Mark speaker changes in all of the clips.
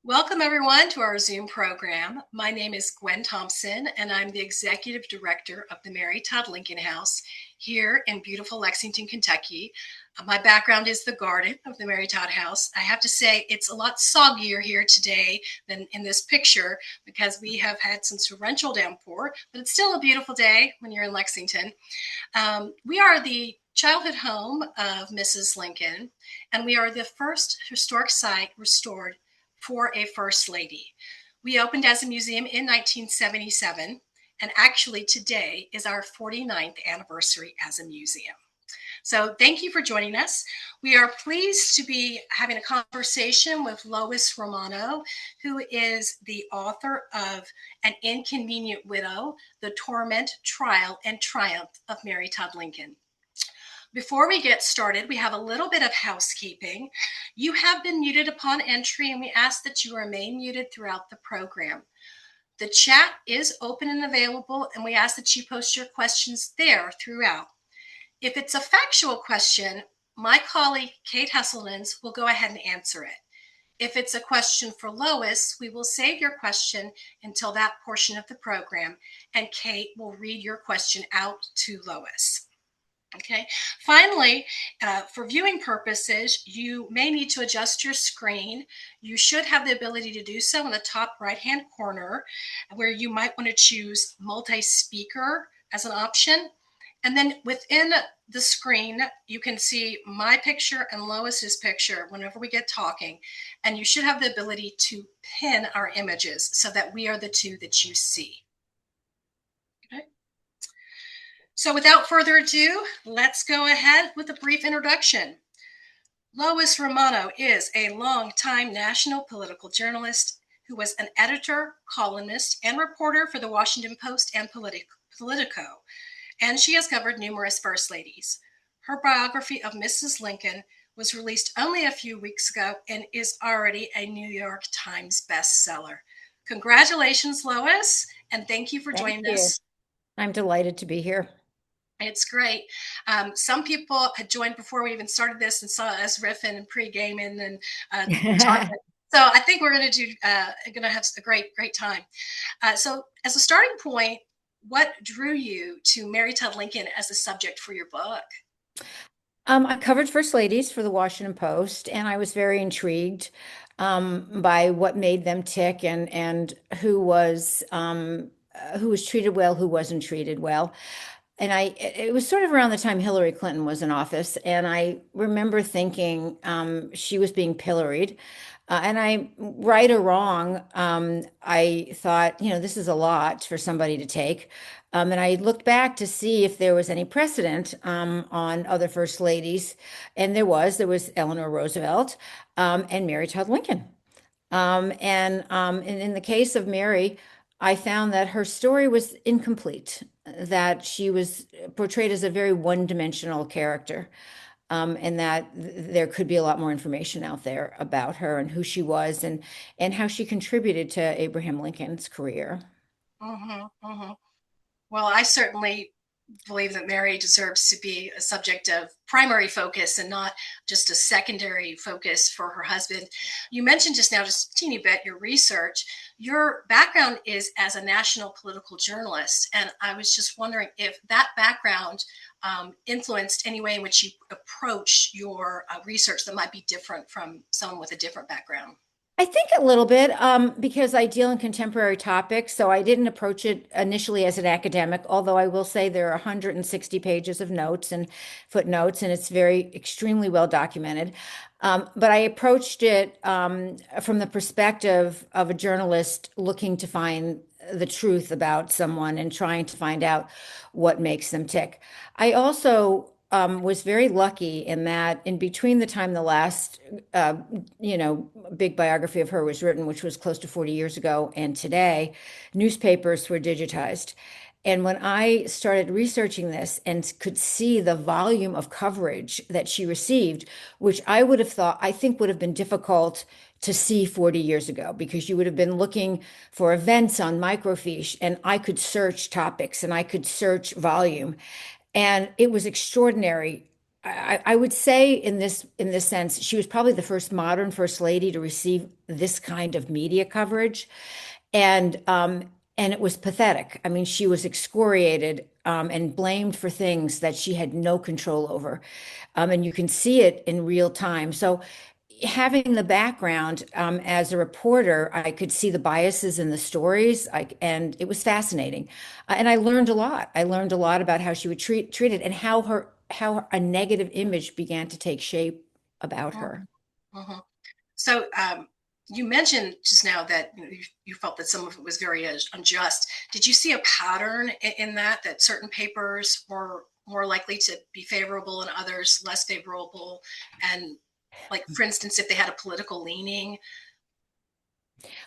Speaker 1: Welcome, everyone, to our Zoom program. My name is Gwen Thompson, and I'm the Executive Director of the Mary Todd Lincoln House here in beautiful Lexington, Kentucky. My background is the garden of the Mary Todd House. I have to say it's a lot soggier here today than in this picture because we have had some torrential downpour, but it's still a beautiful day when you're in Lexington. We are the childhood home of Mrs. Lincoln, and we are the first historic site restored for a First Lady. We opened as a museum in 1977, and actually today is our 49th anniversary as a museum. So thank you for joining us. We are pleased to be having a conversation with Lois Romano, who is the author of An Inconvenient Widow, The Torment, Trial, and Triumph of Mary Todd Lincoln. Before we get started, we have a little bit of housekeeping. You have been muted upon entry, and we ask that you remain muted throughout the program. The chat is open and available, and we ask that you post your questions there throughout. If it's a factual question, my colleague, Kate Hesselmans, will go ahead and answer it. If it's a question for Lois, we will save your question until that portion of the program, and Kate will read your question out to Lois. Okay. Finally, for viewing purposes, you may need to adjust your screen. You should have the ability to do so in the top right-hand corner, where you might want to choose multi-speaker as an option. And then within the screen, you can see my picture and Lois's picture whenever we get talking. And you should have the ability to pin our images so that we are the two that you see. So without further ado, let's go ahead with a brief introduction. Lois Romano is a longtime national political journalist who was an editor, columnist, and reporter for the Washington Post and Politico, and she has covered numerous First Ladies. Her biography of Mrs. Lincoln was released only a few weeks ago and is already a New York Times bestseller. Congratulations, Lois, and thank you for joining us.
Speaker 2: I'm delighted to be here.
Speaker 1: It's great. Some people had joined before we even started this and saw us riffing and pre-gaming and talking. So I think we're going to have a great time. So as a starting point, what drew you to Mary Todd Lincoln as a subject for your book?
Speaker 2: I covered First Ladies for the Washington Post, and I was very intrigued by what made them tick and who was treated well, who wasn't treated well. And it was sort of around the time Hillary Clinton was in office, and I remember thinking she was being pilloried. Right or wrong, I thought, this is a lot for somebody to take. And I looked back to see if there was any precedent on other first ladies, and there was. There was Eleanor Roosevelt and Mary Todd Lincoln. And in the case of Mary, I found that her story was incomplete, that she was portrayed as a very one-dimensional character, and that there could be a lot more information out there about her and who she was and how she contributed to Abraham Lincoln's career.
Speaker 1: Well, I certainly believe that Mary deserves to be a subject of primary focus and not just a secondary focus for her husband. You mentioned just now, just a teeny bit, your research. Your background is as a national political journalist, and I was just wondering if that background influenced any way in which you approach your research that might be different from someone with a different background.
Speaker 2: I think a little bit because I deal in contemporary topics, so I didn't approach it initially as an academic, although I will say there are 160 pages of notes and footnotes, and it's very extremely well documented. But I approached it from the perspective of a journalist looking to find the truth about someone and trying to find out what makes them tick. I also was very lucky in that in between the time the last, big biography of her was written, which was close to 40 years ago, and today, newspapers were digitized. And when I started researching this and could see the volume of coverage that she received, which I think would have been difficult to see 40 years ago, because you would have been looking for events on microfiche, and I could search topics and I could search volume. And it was extraordinary I would say in this sense, she was probably the first modern first lady to receive this kind of media coverage, and and it was pathetic. I mean, she was excoriated and blamed for things that she had no control over, and you can see it in real time. So, having the background as a reporter, I could see the biases in the stories, and it was fascinating. And I learned a lot. I learned a lot about how she would treat it and how a negative image began to take shape about her.
Speaker 1: Mhm, mhm. So you mentioned just now that you felt that some of it was very unjust. Did you see a pattern in that, that certain papers were more likely to be favorable and others less favorable? And like, for instance, if they had a political leaning?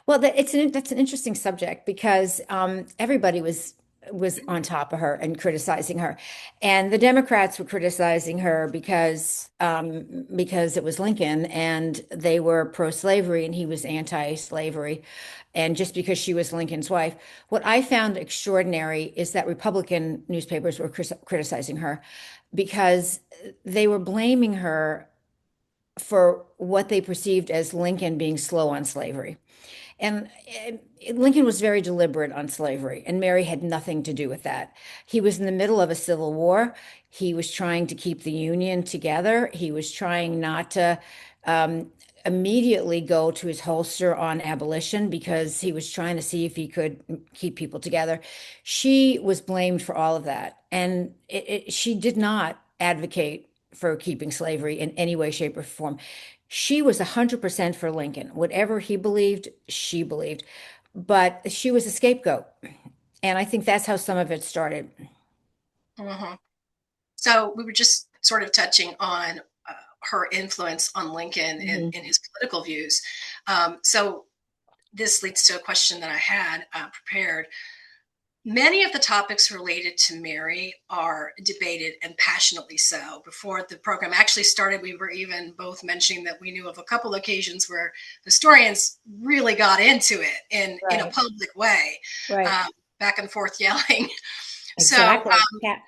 Speaker 2: Well, that's an interesting subject because everybody was on top of her and criticizing her, and the Democrats were criticizing her because it was Lincoln and they were pro-slavery and he was anti-slavery, and just because she was Lincoln's wife. What I found extraordinary is that Republican newspapers were criticizing her because they were blaming her for what they perceived as Lincoln being slow on slavery. And Lincoln was very deliberate on slavery, and Mary had nothing to do with that. He was in the middle of a civil war. He was trying to keep the Union together. He was trying not to um, immediately go to his holster on abolition because he was trying to see if he could keep people together. She was blamed for all of that, and she did not advocate for keeping slavery in any way, shape, or form. She was 100% for Lincoln. Whatever he believed, she believed. But she was a scapegoat. And I think that's how some of it started.
Speaker 1: Mhm. So we were just sort of touching on her influence on Lincoln
Speaker 2: Mhm.
Speaker 1: in his political views. So this leads to a question that I had prepared. Many of the topics related to Mary are debated, and passionately so. Before the program actually started, we were even both mentioning that we knew of a couple occasions where historians really got into it in a
Speaker 2: Right,
Speaker 1: public way,
Speaker 2: right.
Speaker 1: um, back and forth yelling. So
Speaker 2: Exactly. Yeah.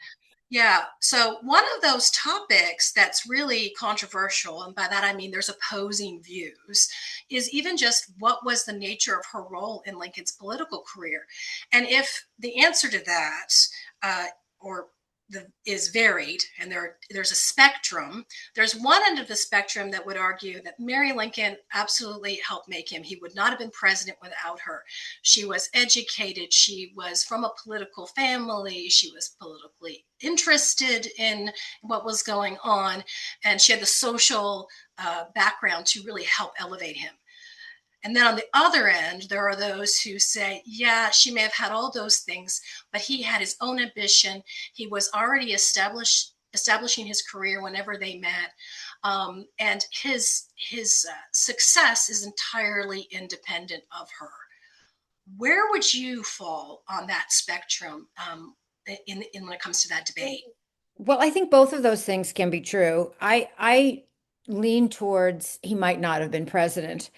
Speaker 1: yeah. So one of those topics that's really controversial, and by that I mean there's opposing views, is even just what was the nature of her role in Lincoln's political career. And if the answer to that, uh, or is varied, and there's a spectrum. There's one end of the spectrum that would argue that Mary Lincoln absolutely helped make him. He would not have been president without her. She was educated. She was from a political family. She was politically interested in what was going on. And she had the social background to really help elevate him. And then on the other end, there are those who say, yeah, she may have had all those things, but he had his own ambition. He was already establishing his career whenever they met. And his success is entirely independent of her. Where would you fall on that spectrum in when it comes to that debate?
Speaker 2: Well, I think both of those things can be true. I lean towards he might not have been president,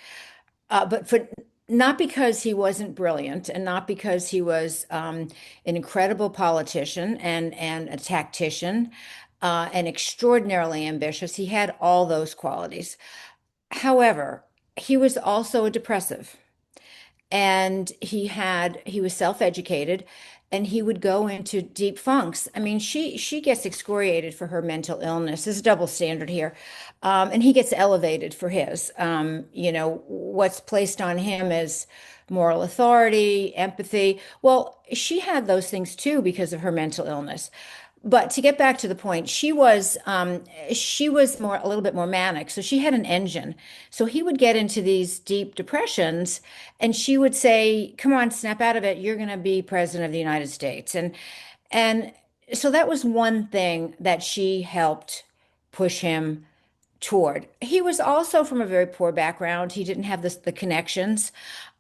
Speaker 2: but for not because he wasn't brilliant and not because he was an incredible politician and a tactician and extraordinarily ambitious. He had all those qualities. However, he was also a depressive, and he was self-educated, and he would go into deep funks. I mean, she gets excoriated for her mental illness. There's a double standard here. And he gets elevated for his. What's placed on him is moral authority, empathy. Well, she had those things too because of her mental illness. But to get back to the point, she was more a little bit more manic, so she had an engine. So he would get into these deep depressions, and she would say, "Come on, snap out of it. You're going to be president of the United States." And so that was one thing that she helped push him toward. He was also from a very poor background. He didn't have the connections.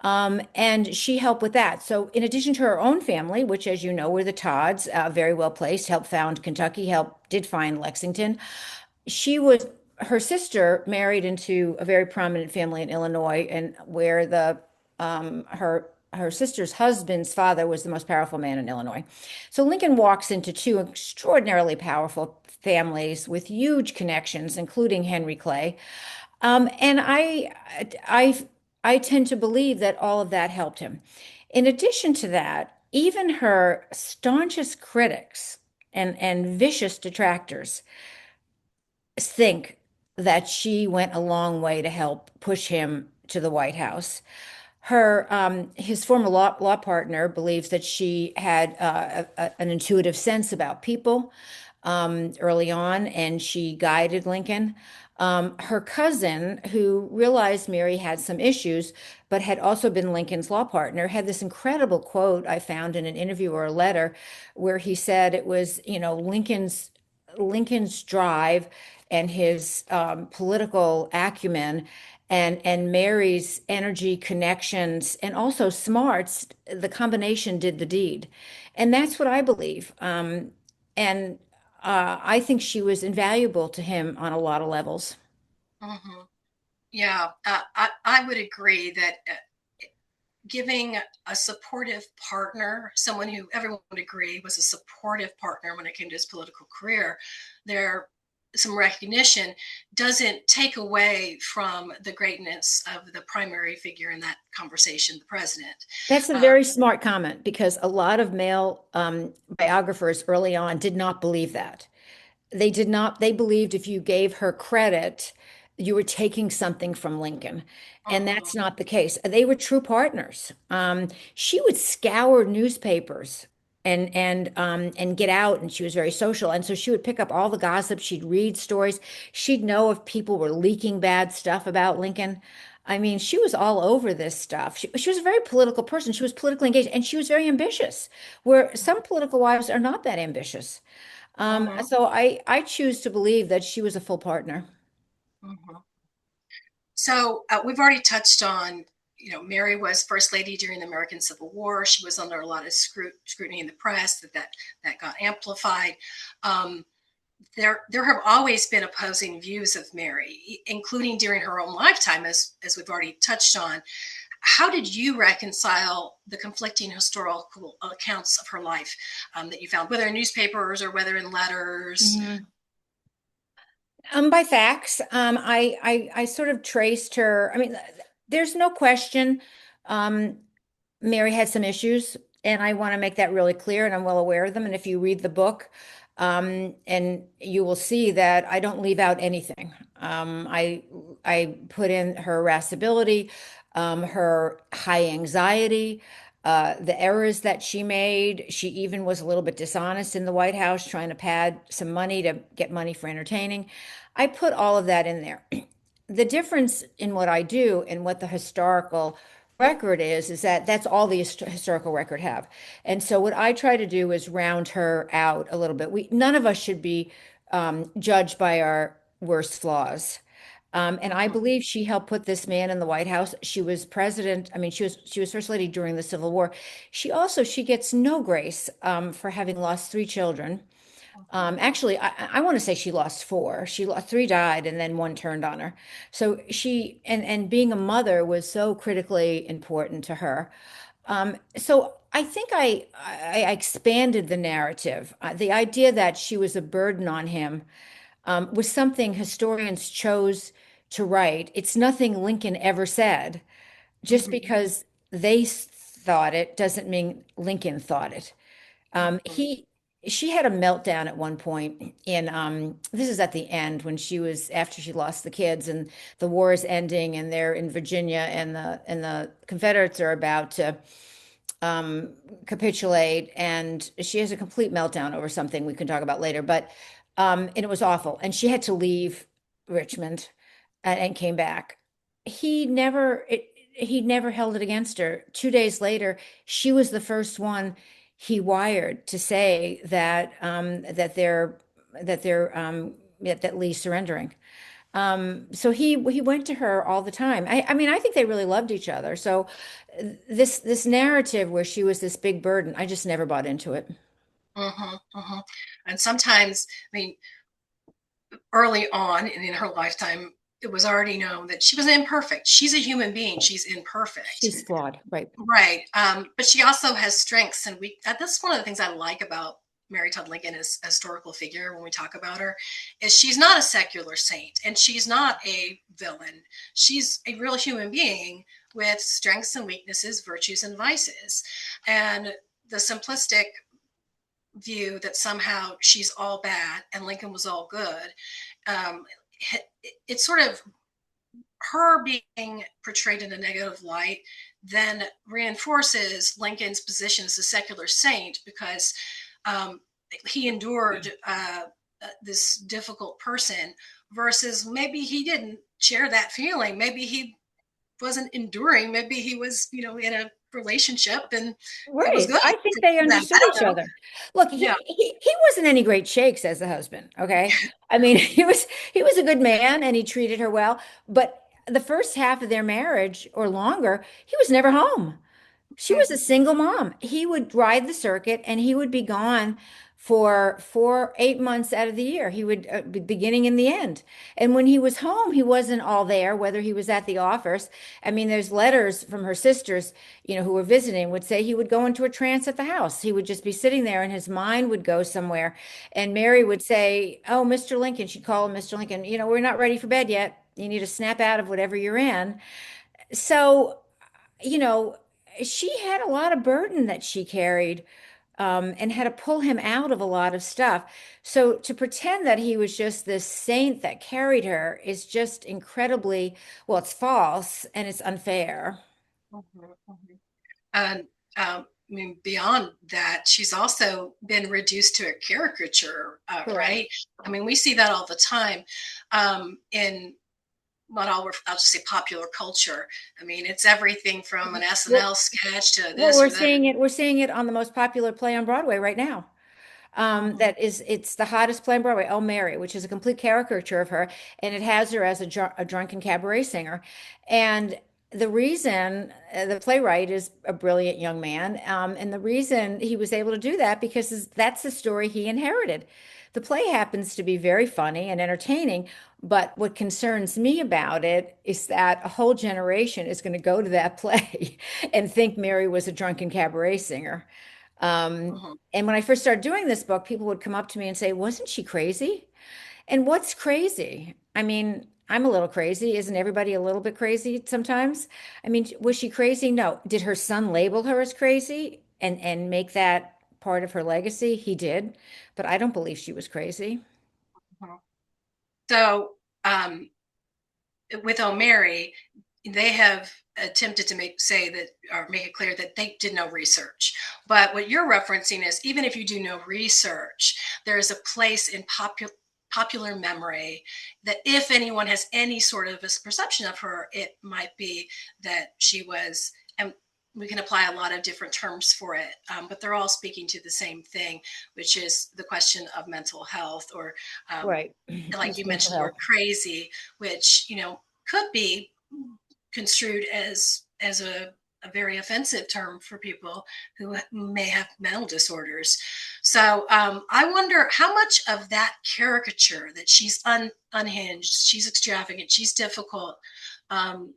Speaker 2: And she helped with that. So, in addition to her own family, which, as you know, were the Todds, very well placed, helped found Kentucky, did find Lexington. Her sister married into a very prominent family in Illinois, and where her her sister's husband's father was the most powerful man in Illinois. So Lincoln walks into two extraordinarily powerful families with huge connections, including Henry Clay. And I, I tend to believe that all of that helped him. In addition to that, even her staunchest critics and vicious detractors think that she went a long way to help push him to the White House. His former law partner believes that she had an intuitive sense about people early on, and she guided Lincoln. Her cousin, who realized Mary had some issues, but had also been Lincoln's law partner, had this incredible quote I found in an interview or a letter where he said it was, Lincoln's drive and his political acumen and Mary's energy, connections, and also smarts, the combination did the deed. And that's what I believe. And I think she was invaluable to him on a lot of levels.
Speaker 1: Hmm. Yeah, I would agree that giving a supportive partner, someone who everyone would agree was a supportive partner when it came to his political career, there some recognition doesn't take away from the greatness of the primary figure in that conversation, the president.
Speaker 2: That's a
Speaker 1: Uh,
Speaker 2: very smart comment because a lot of male biographers early on did not believe that. They did not, they believed if you gave her credit, you were taking something from Lincoln. And that's
Speaker 1: mhm,
Speaker 2: not the case. They were true partners. She would scour newspapers and get out, and she was very social. And so she would pick up all the gossip. She'd read stories. She'd know if people were leaking bad stuff about Lincoln. I mean, she was all over this stuff. She was a very political person. She was politically engaged, and she was very ambitious, where some political wives are not that ambitious.
Speaker 1: mhm,
Speaker 2: So I choose to believe that she was a full partner.
Speaker 1: mhm. So we've already touched on, Mary was first lady during the American Civil War. She was under a lot of scrutiny in the press that got amplified. Um, there have always been opposing views of Mary, including during her own lifetime, as we've already touched on. How did you reconcile the conflicting historical accounts of her life that you found, whether in newspapers or whether in letters?
Speaker 2: Mhm. By facts, I sort of traced her. I mean, there's no question. Um, Mary had some issues, and I want to make that really clear, and I'm well aware of them. And if you read the book, and you will see that I don't leave out anything. I put in her irascibility, her high anxiety, the errors that she made. She even was a little bit dishonest in the White House, trying to pad some money to get money for entertaining. I put all of that in there. The difference in what I do and what the historical record is that that's all the historical record have. And so what I try to do is round her out a little bit. We none of us should be judged by our worst flaws. And I
Speaker 1: Mhm,
Speaker 2: believe she helped put this man in the White House. She was president. I mean, she was first lady during the Civil War. She gets no grace for having lost three children.
Speaker 1: mhm,
Speaker 2: Actually, I want to say she lost four. She lost three died and then one turned on her. So and being a mother was so critically important to her. So I think I expanded the narrative. The idea that she was a burden on him was something historians chose to write. It's nothing Lincoln ever said. Just
Speaker 1: mhm,
Speaker 2: because they thought it doesn't mean Lincoln thought it. Um,
Speaker 1: mhm,
Speaker 2: he, she had a meltdown at one point this is at the end when after she lost the kids and the war is ending and they're in Virginia and the Confederates are about to um, capitulate and she has a complete meltdown over something we can talk about later. And it was awful. And she had to leave Richmond and came back. He never, it, he never held it against her. 2 days later, she was the first one he wired to say that Lee's surrendering. So he went to her all the time. I mean, I think they really loved each other. So this narrative where she was this big burden, I just never bought into it.
Speaker 1: mhm, And sometimes, I mean, early on in her lifetime, it was already known that she was imperfect. She's a human being. She's imperfect.
Speaker 2: She's flawed, right?
Speaker 1: Right. But she also has strengths. And that's one of the things I like about Mary Todd Lincoln as a historical figure when we talk about her, is she's not a secular saint and she's not a villain. She's a real human being with strengths and weaknesses, virtues and vices. And the simplistic view that somehow she's all bad and Lincoln was all good, um, it's sort of her being portrayed in a negative light then reinforces Lincoln's position as a secular saint because he endured this difficult person versus maybe he didn't share that feeling. Maybe he wasn't enduring. Maybe he was, in a relationship and it was
Speaker 2: Right.
Speaker 1: good
Speaker 2: I think
Speaker 1: for
Speaker 2: they
Speaker 1: that.
Speaker 2: understood
Speaker 1: I don't
Speaker 2: each
Speaker 1: know.
Speaker 2: other. Look,
Speaker 1: Yeah.
Speaker 2: he wasn't any great shakes as a husband, okay? I mean, he was a good man and he treated her well, but the first half of their marriage or longer, he was never home. She was a single mom. He would ride the circuit and he would be gone for 8 months out of the year. He would be beginning and the end. And when he was home, he wasn't all there, whether he was at the office. I mean, there's letters from her sisters, who were visiting would say he would go into a trance at the house. He would just be sitting there and his mind would go somewhere. And Mary would say, "Oh, Mr. Lincoln," she'd call him Mr. Lincoln, "we're not ready for bed yet. You need to snap out of whatever you're in." So, you know, she had a lot of burden that she carried, and had to pull him out of a lot of stuff. So to pretend that he was just this saint that carried her is just incredibly, well, it's false and it's unfair.
Speaker 1: And I mean, beyond that, she's also been reduced to a caricature,
Speaker 2: Correct.
Speaker 1: right? I mean, we see that all the time in what I'll just say popular culture. I mean, it's everything from an
Speaker 2: Well,
Speaker 1: SNL sketch to
Speaker 2: well,
Speaker 1: this
Speaker 2: we're
Speaker 1: or that.
Speaker 2: seeing it. We're seeing it on the most popular play on Broadway right now.
Speaker 1: Mhm,
Speaker 2: It's the hottest play on Broadway, Oh Mary, which is a complete caricature of her, and it has her as a drunken cabaret singer. And the reason the playwright is a brilliant young man, and the reason he was able to do that because that's the story he inherited. The play happens to be very funny and entertaining, but what concerns me about it is that a whole generation is going to go to that play and think Mary was a drunken cabaret singer. Um,
Speaker 1: mhm,
Speaker 2: and when I first started doing this book, people would come up to me and say, "Wasn't she crazy?" And what's crazy? I mean, I'm a little crazy. Isn't everybody a little bit crazy sometimes? I mean, was she crazy? No. Did her son label her as crazy and make that part of her legacy? He did, but I don't believe she was crazy.
Speaker 1: mhm. So with O'Mary, they have attempted to say that or make it clear that they did no research. But what you're referencing is even if you do no research, there is a place in popular memory that if anyone has any sort of a perception of her, it might be that she was, and we can apply a lot of different terms for it, but they're all speaking to the same thing, which is the question of mental health or um,
Speaker 2: Right.
Speaker 1: like you
Speaker 2: It's mental
Speaker 1: mentioned the word
Speaker 2: health.
Speaker 1: crazy, which could be construed as a very offensive term for people who may have mental disorders. So I wonder how much of that caricature that she's unhinged, she's extravagant, she's difficult,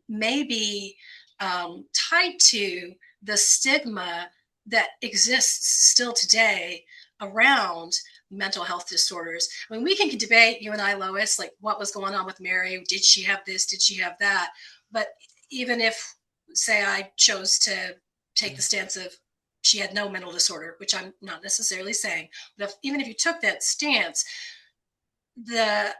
Speaker 1: may be tied to the stigma that exists still today around mental health disorders. I mean, we can debate, you and I, Lois, like what was going on with Mary. Did she have this? Did she have that? But even if, say, I chose to take the stance of she had no mental disorder, which I'm not necessarily saying, but even if you took that stance, the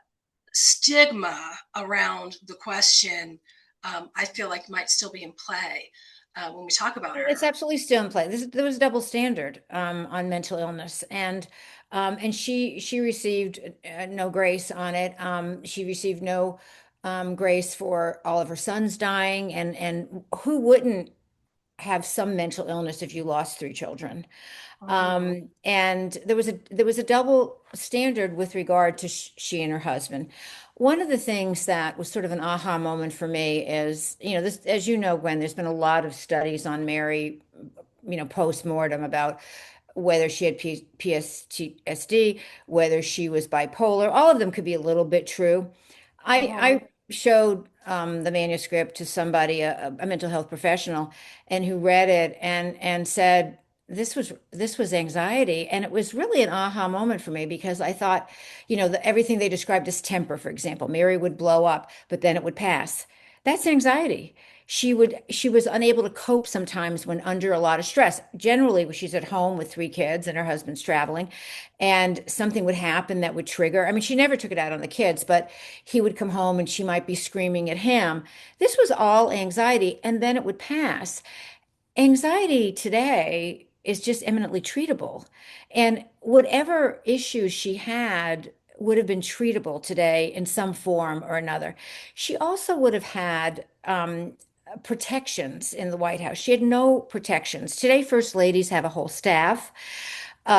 Speaker 1: stigma around the question, I feel like might still be in play when we talk about
Speaker 2: It's
Speaker 1: her.
Speaker 2: absolutely still in play. There was a double standard on mental illness, and she received no grace on it. She received no grace for all of her sons dying, and who wouldn't have some mental illness if you lost three children?
Speaker 1: Mhm.
Speaker 2: And there was a double standard with regard to she and her husband. One of the things that was sort of an aha moment for me is, this, as you know, Gwen, there's been a lot of studies on Mary, post-mortem about whether she had PTSD, whether she was bipolar. All of them could be a little bit true. I
Speaker 1: Mhm.
Speaker 2: showed the manuscript to somebody, a mental health professional, and who read it and said this was anxiety, and it was really an aha moment for me because I thought, everything they described as temper, for example, Mary would blow up, but then it would pass. That's anxiety. She was unable to cope sometimes when under a lot of stress. Generally, when she's at home with three kids and her husband's traveling, and something would happen that would trigger. I mean, she never took it out on the kids, but he would come home and she might be screaming at him. This was all anxiety, and then it would pass. Anxiety today is just eminently treatable. And whatever issues she had would have been treatable today in some form or another. She also would have had protections in the White House. She had no protections. Today, first ladies have a whole staff.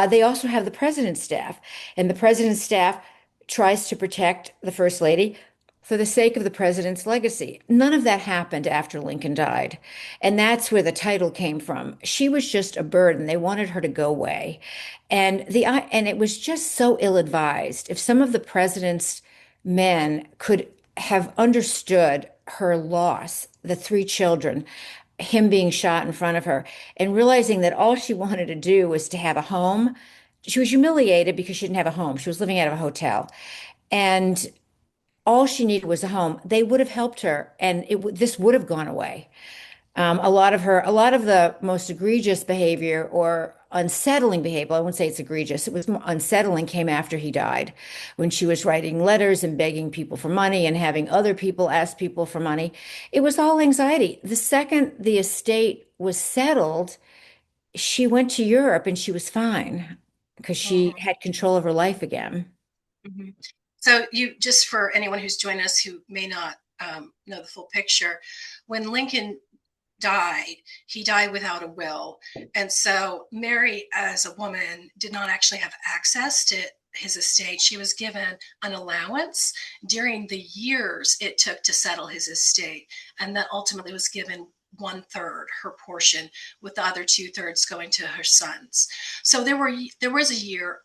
Speaker 2: They also have the president's staff, and the president's staff tries to protect the first lady for the sake of the president's legacy. None of that happened after Lincoln died. And that's where the title came from. She was just a burden. They wanted her to go away. And it was just so ill-advised. If some of the president's men could have understood her loss, the three children, him being shot in front of her, and realizing that all she wanted to do was to have a home. She was humiliated because she didn't have a home. She was living out of a hotel. And all she needed was a home. They would have helped her, and this would have gone away. A lot of the most egregious behavior or unsettling behavior, I wouldn't say it's egregious, it was more unsettling, came after he died, when she was writing letters and begging people for money and having other people ask people for money. It was all anxiety. The second the estate was settled, she went to Europe and she was fine because she
Speaker 1: Mhm,
Speaker 2: had control of her life again.
Speaker 1: mhm. So you, just for anyone who's joining us who may not know the full picture, when Lincoln died, he died without a will. And so Mary, as a woman, did not actually have access to his estate. She was given an allowance during the years it took to settle his estate. And that ultimately was given one third her portion, with the other two thirds going to her sons. So there was a years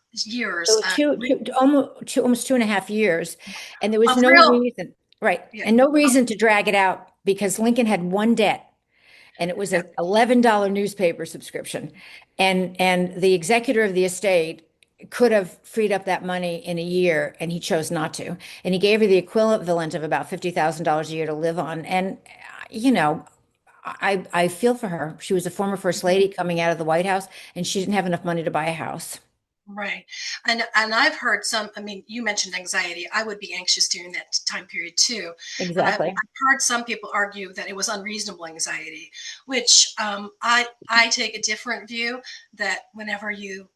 Speaker 2: So almost 2.5 years, and there was
Speaker 1: of
Speaker 2: no
Speaker 1: real,
Speaker 2: reason, right,
Speaker 1: yeah.
Speaker 2: and no reason to drag it out because Lincoln had one debt, and it was
Speaker 1: Yeah.
Speaker 2: an $11 newspaper subscription, and the executor of the estate could have freed up that money in a year, and he chose not to, and he gave her the equivalent of about $50,000 a year to live on, and you know. I feel for her. She was a former first lady coming out of the White House, and she didn't have enough money to buy a house.
Speaker 1: Right. And I've heard some, I mean, you mentioned anxiety. I would be anxious during that time period too. And
Speaker 2: Exactly.
Speaker 1: I've heard some people argue that it was unreasonable anxiety, which I take a different view, that whenever your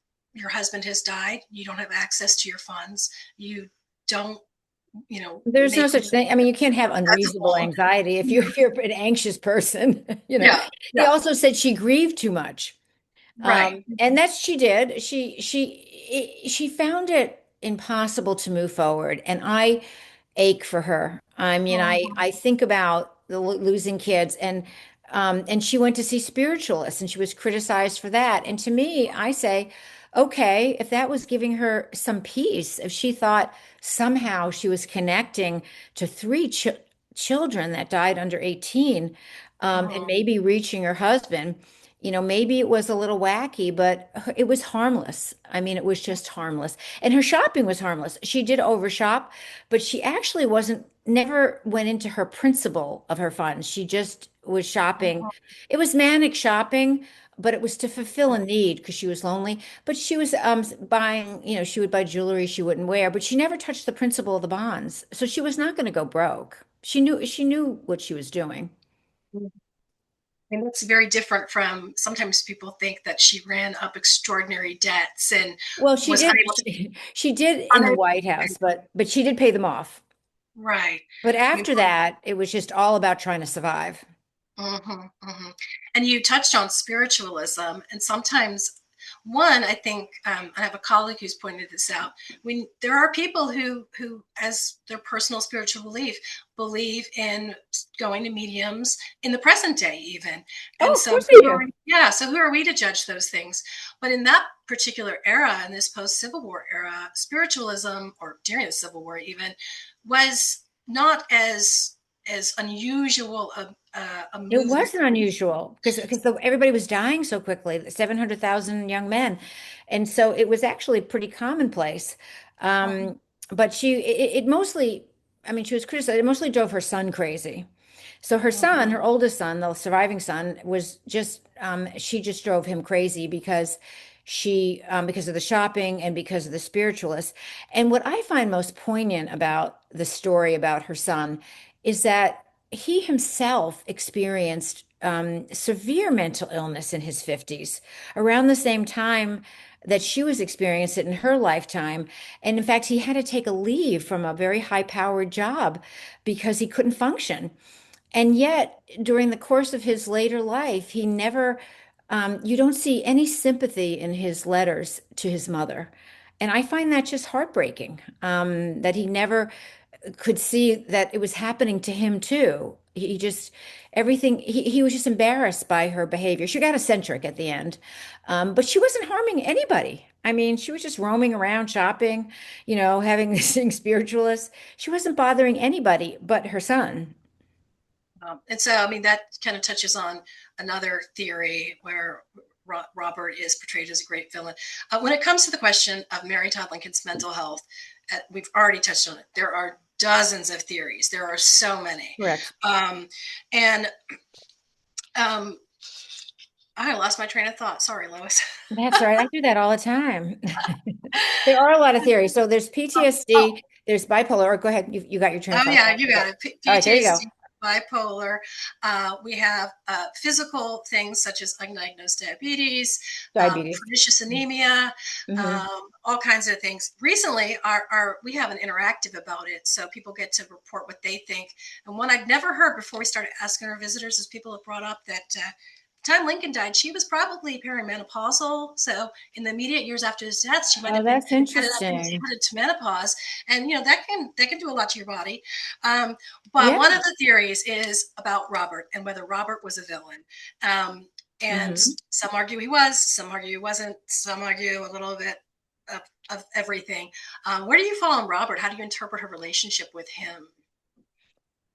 Speaker 1: husband has died, you don't have access to your funds. You don't,
Speaker 2: There's no
Speaker 1: make
Speaker 2: such thing. I mean, you can't have
Speaker 1: as a
Speaker 2: unreasonable
Speaker 1: whole.
Speaker 2: anxiety if you're an anxious person,
Speaker 1: Yeah.
Speaker 2: He
Speaker 1: Yeah.
Speaker 2: also said she grieved too much.
Speaker 1: Right.
Speaker 2: And that's she did. She found it impossible to move forward, and I ache for her. I mean, I
Speaker 1: Mhm.
Speaker 2: think about the losing kids, and she went to see spiritualists, and she was criticized for that. And to me, I say, okay, if that was giving her some peace, if she thought somehow she was connecting to three children that died under 18, and
Speaker 1: Mhm.
Speaker 2: maybe reaching her husband. Maybe it was a little wacky, but it was harmless. I mean, it was just harmless. And her shopping was harmless. She did overshop, but she actually never went into her principle of her funds. She just was shopping.
Speaker 1: Mhm.
Speaker 2: It was manic shopping, but it was to fulfill a need because she was lonely. But she was buying, she would buy jewelry she wouldn't wear, but she never touched the principle of the bonds. So she was not going to go broke. She knew what she was doing.
Speaker 1: Mhm. And that's very different from, sometimes people think that she ran up extraordinary debts and
Speaker 2: Well, she
Speaker 1: was
Speaker 2: did.
Speaker 1: unable to,
Speaker 2: She did in the
Speaker 1: unable
Speaker 2: White
Speaker 1: to
Speaker 2: House,
Speaker 1: pay.
Speaker 2: but she did pay them off.
Speaker 1: Right.
Speaker 2: But
Speaker 1: You
Speaker 2: after that, it was just all about trying to survive.
Speaker 1: Mhm, mhm. And you touched on spiritualism, and sometimes, one, I think, I have a colleague who's pointed this out. When there are people who, as their personal spiritual believe in going to mediums in the present day, even.
Speaker 2: Oh,
Speaker 1: And
Speaker 2: of
Speaker 1: so,
Speaker 2: course they do.
Speaker 1: yeah. So who are we to judge those things? But in that particular era, in this post Civil War era, spiritualism, or during the Civil War even, was not as unusual a
Speaker 2: It
Speaker 1: movement.
Speaker 2: wasn't unusual because everybody was dying so quickly, 700,000 young men. And so it was actually pretty commonplace. Um, but it mostly, I mean, she was criticized. It mostly drove her son crazy. So her son, her oldest son, the surviving son, was just, she just drove him crazy because of the shopping and because of the spiritualists. And what I find most poignant about the story about her son is that he himself experienced severe mental illness in his 50s, around the same time that she was experiencing it in her lifetime. And in fact, he had to take a leave from a very high-powered job because he couldn't function. And yet, during the course of his later life, he never, you don't see any sympathy in his letters to his mother. And I find that just heartbreaking, that he never could see that it was happening to him too. He just, everything, he was just embarrassed by her behavior. She got eccentric at the end, but she wasn't harming anybody. I mean, she was just roaming around shopping, having this thing spiritualist. She wasn't bothering anybody but her son.
Speaker 1: And so, I mean, that kind of touches on another theory where Robert is portrayed as a great villain. When it comes to the question of Mary Todd Lincoln's mental health, we've already touched on it. There are dozens of theories. There are so many.
Speaker 2: Correct.
Speaker 1: And I lost my train of thought. Sorry, Lois.
Speaker 2: That's right. I do that all the time. There are a lot of theories. So there's
Speaker 1: Oh,
Speaker 2: PTSD, there's bipolar. Or go ahead. You got your train of
Speaker 1: oh
Speaker 2: thought.
Speaker 1: yeah, you got it.
Speaker 2: All right, there you go.
Speaker 1: PTSD, bipolar. We have physical things such as undiagnosed diabetes,
Speaker 2: Diabetes.
Speaker 1: pernicious anemia,
Speaker 2: Hmm.
Speaker 1: all kinds of things. Recently, we have an interactive about it, so people get to report what they think. And one I'd never heard before we started asking our visitors is people have brought up that time Lincoln died, she was probably perimenopausal. So in the immediate years after his death, she might
Speaker 2: Oh,
Speaker 1: have been
Speaker 2: that's
Speaker 1: headed
Speaker 2: interesting.
Speaker 1: to menopause, and that can do a lot to your body. Um, but
Speaker 2: Yeah.
Speaker 1: one of the theories is about Robert and whether Robert was a villain. Um, and
Speaker 2: Hmm.
Speaker 1: some argue he was, some argue he wasn't, some argue a little bit of everything. Where do you fall on Robert? How do you interpret her relationship with him?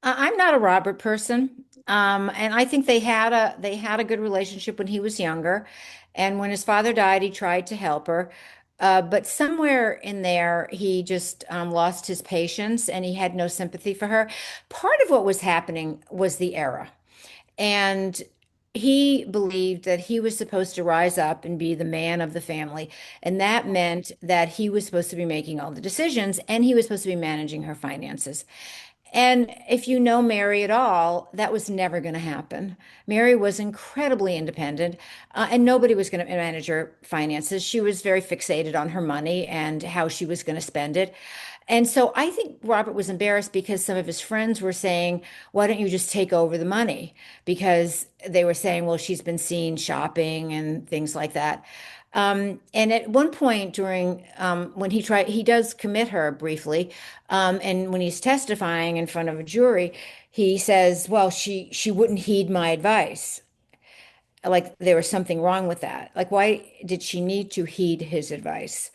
Speaker 2: I'm not a Robert person. And I think they had a good relationship when he was younger. And when his father died, he tried to help her. But somewhere in there, he just lost his patience and he had no sympathy for her. Part of what was happening was the era. And he believed that he was supposed to rise up and be the man of the family. And that meant that he was supposed to be making all the decisions and he was supposed to be managing her finances. And if you know Mary at all, that was never going to happen. Mary was incredibly independent, and nobody was going to manage her finances. She was very fixated on her money and how she was going to spend it. And so I think Robert was embarrassed because some of his friends were saying, why don't you just take over the money? Because they were saying, well, she's been seen shopping and things like that. And at one point during when he does commit her briefly, and when he's testifying in front of a jury, he says, "Well, she wouldn't heed my advice. Like there was something wrong with that. Like why did she need to heed his advice?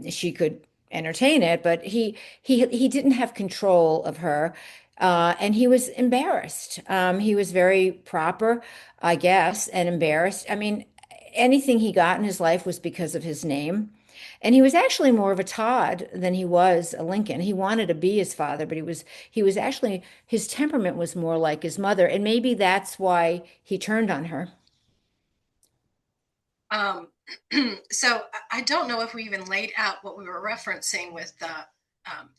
Speaker 2: She could entertain it, but he didn't have control of her." And he was embarrassed. He was very proper, I guess, and embarrassed. I mean, anything he got in his life was because of his name. And he was actually more of a Todd than he was a Lincoln. He wanted to be his father, but he was actually his temperament was more like his mother, and maybe that's why he turned on her.
Speaker 1: Um, so I don't know if we even laid out what we were referencing with the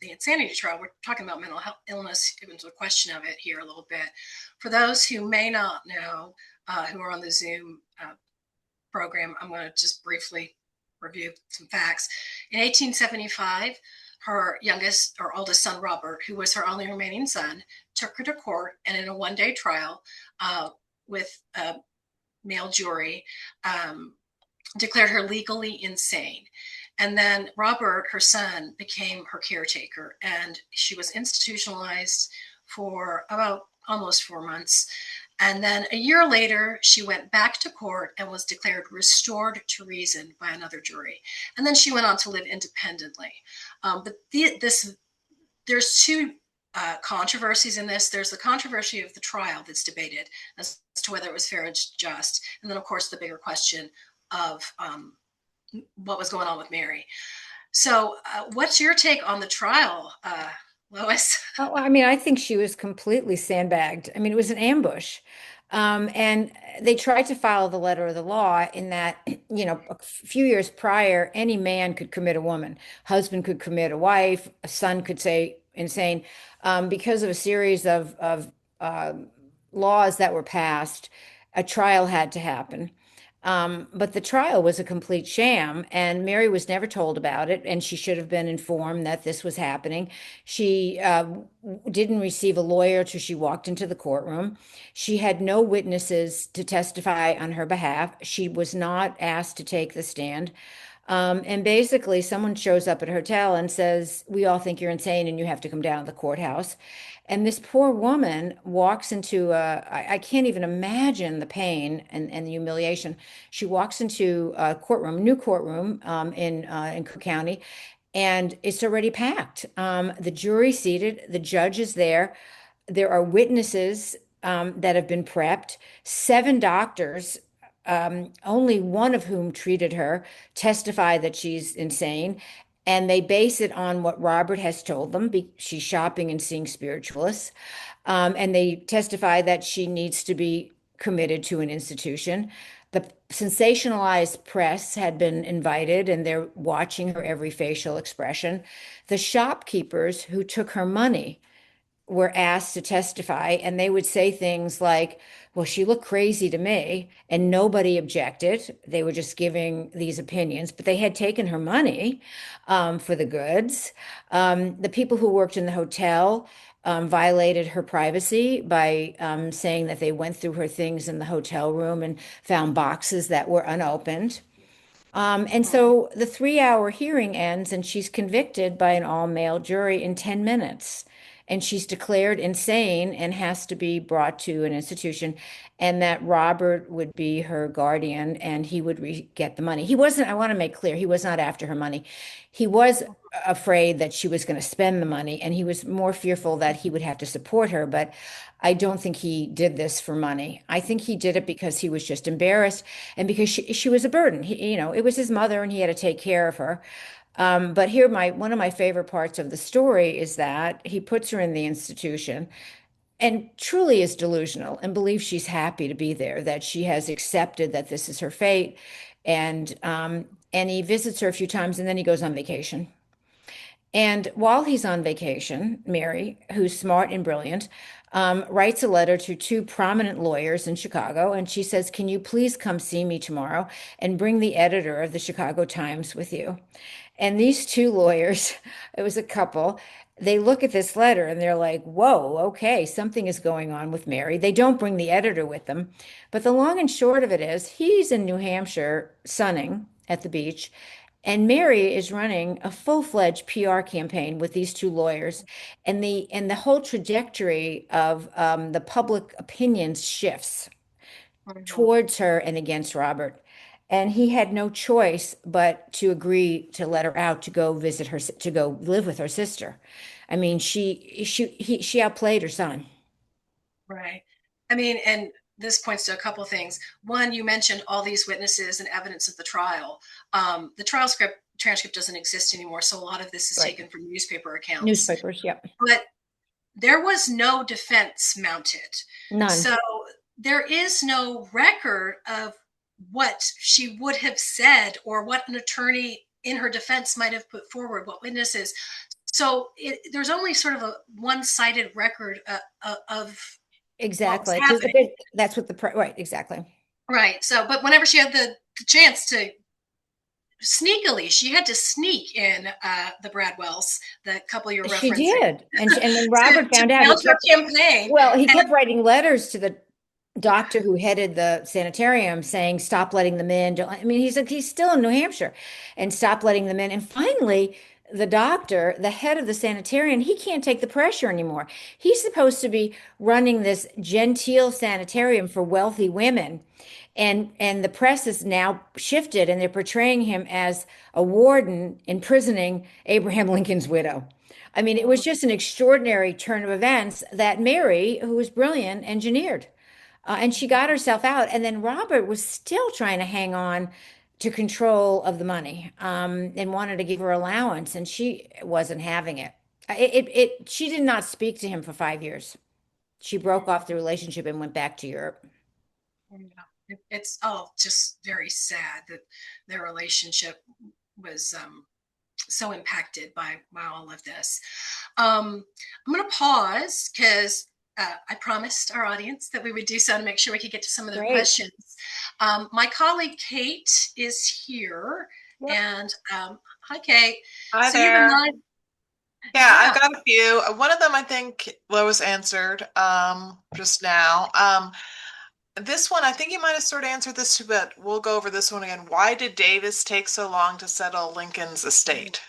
Speaker 1: insanity trial. We're talking about mental health illness. It was a question of it here a little bit. For those who may not know, who are on the Zoom program, I'm going to just briefly review some facts. In 1875, her youngest or oldest son, Robert, who was her only remaining son, took her to court, and in a one-day trial with a male jury, declared her legally insane. And then Robert, her son, became her caretaker, and she was institutionalized for about almost 4 months. And then a year later, she went back to court and was declared restored to reason by another jury. And then she went on to live independently. But there's two. controversies in this. There's the controversy of the trial that's debated as to whether it was fair and just. And then, of course, the bigger question of what was going on with Mary. So, what's your take on the trial, Lois?
Speaker 2: Oh, I mean, I think she was completely sandbagged. I mean, it was an ambush. And they tried to follow the letter of the law in that, a few years prior, any man could commit a woman, husband could commit a wife, a son could say insane. Because of a series of uh, laws that were passed, a trial had to happen. But the trial was a complete sham, and Mary was never told about it, and she should have been informed that this was happening. She didn't receive a lawyer till she walked into the courtroom. She had no witnesses to testify on her behalf. She was not asked to take the stand. And basically, someone shows up at her hotel and says, "We all think you're insane and you have to come down to the courthouse." And this poor woman walks into I can't even imagine the pain and the humiliation. She walks into a courtroom, new courtroom in Cook County, and it's already packed. The jury seated, the judge is there. There are witnesses that have been prepped, seven doctors, only one of whom treated her, testify that she's insane. And they base it on what Robert has told them. She's shopping and seeing spiritualists. And they testify that she needs to be committed to an institution. The sensationalized press had been invited and they're watching her every facial expression. The shopkeepers who took her money were asked to testify, and they would say things like, "Well, she looked crazy to me," and nobody objected. They were just giving these opinions, but they had taken her money for the goods. The people who worked in the hotel violated her privacy by saying that they went through her things in the hotel room and found boxes that were unopened. And so the 3 hour hearing ends, and she's convicted by an all male jury in 10 minutes. And she's declared insane and has to be brought to an institution. And that Robert would be her guardian and he would get the money. He wasn't, I want to make clear, he was not after her money. He was afraid that she was going to spend the money, and he was more fearful that he would have to support her. But I don't think he did this for money. I think he did it because he was just embarrassed and because she was a burden. It was his mother and he had to take care of her. But here, one of my favorite parts of the story is that he puts her in the institution and truly is delusional and believes she's happy to be there, that she has accepted that this is her fate. And he visits her a few times and then he goes on vacation. And while he's on vacation, Mary, who's smart and brilliant, writes a letter to two prominent lawyers in Chicago. And she says, "Can you please come see me tomorrow and bring the editor of the Chicago Times with you?" And these two lawyers, it was a couple, they look at this letter and they're like, "Whoa, okay, something is going on with Mary." They don't bring the editor with them. But the long and short of it is, he's in New Hampshire sunning at the beach. And Mary is running a full-fledged PR campaign with these two lawyers, and the whole trajectory of the public opinions shifts
Speaker 1: Mhm.
Speaker 2: towards her and against Robert. And he had no choice but to agree to let her out to go visit her, to go live with her sister. I mean, she outplayed her son.
Speaker 1: Right. I mean, and this points to a couple of things. One, you mentioned all these witnesses and evidence of the trial. The trial script transcript doesn't exist anymore, so a lot of this is
Speaker 2: Right.
Speaker 1: taken from newspaper accounts.
Speaker 2: Newspapers, yep.
Speaker 1: But there was no defense mounted.
Speaker 2: None.
Speaker 1: So there is no record of what she would have said or what an attorney in her defense might have put forward, what witnesses. So there's only sort of a one-sided record of what was
Speaker 2: Exactly.
Speaker 1: happening.
Speaker 2: That's what right, exactly.
Speaker 1: Right. So, but whenever she had the chance to sneakily, she had to sneak in the Bradwells, the couple you're
Speaker 2: She
Speaker 1: referencing,
Speaker 2: did. And when Robert
Speaker 1: to
Speaker 2: found out,
Speaker 1: counter campaign.
Speaker 2: he
Speaker 1: And
Speaker 2: kept writing letters to the doctor who headed the sanitarium saying, "Stop letting them in." I mean, he's still in New Hampshire and stop letting them in. And finally, the doctor, the head of the sanitarium, he can't take the pressure anymore. He's supposed to be running this genteel sanitarium for wealthy women. And the press has now shifted and they're portraying him as a warden imprisoning Abraham Lincoln's widow. I mean, it was just an extraordinary turn of events that Mary, who was brilliant, engineered. And she got herself out. And then Robert was still trying to hang on to control of the money, and wanted to give her allowance, and she wasn't having it. She did not speak to him for 5 years. She broke off the relationship and went back to Europe.
Speaker 1: It's all just very sad that their relationship was so impacted by all of this. I'm going to pause because I promised our audience that we would do so to make sure we could get to some of their
Speaker 2: Great.
Speaker 1: questions. My colleague Kate is here,
Speaker 2: Yep.
Speaker 1: and hi, Kate.
Speaker 3: Hi
Speaker 1: So you have a
Speaker 3: there.
Speaker 1: nine.
Speaker 3: Yeah, I've
Speaker 1: Yeah.
Speaker 3: got a few. One of them I think Lois answered just now. This one, I think you might have sort of answered this too, but we'll go over this one again. Why did Davis take so long to settle Lincoln's estate?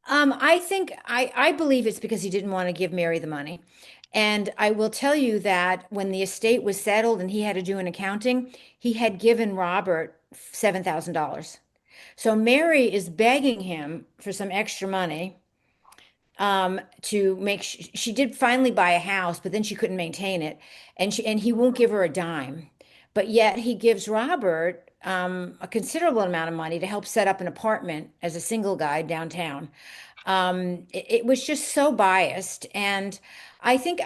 Speaker 2: I believe it's because he didn't want to give Mary the money. And I will tell you that when the estate was settled and he had to do an accounting, he had given Robert $7,000. So Mary is begging him for some extra money, to she did finally buy a house, but then she couldn't maintain it, and he won't give her a dime. But yet he gives Robert a considerable amount of money to help set up an apartment as a single guy downtown. It was just so biased, and I think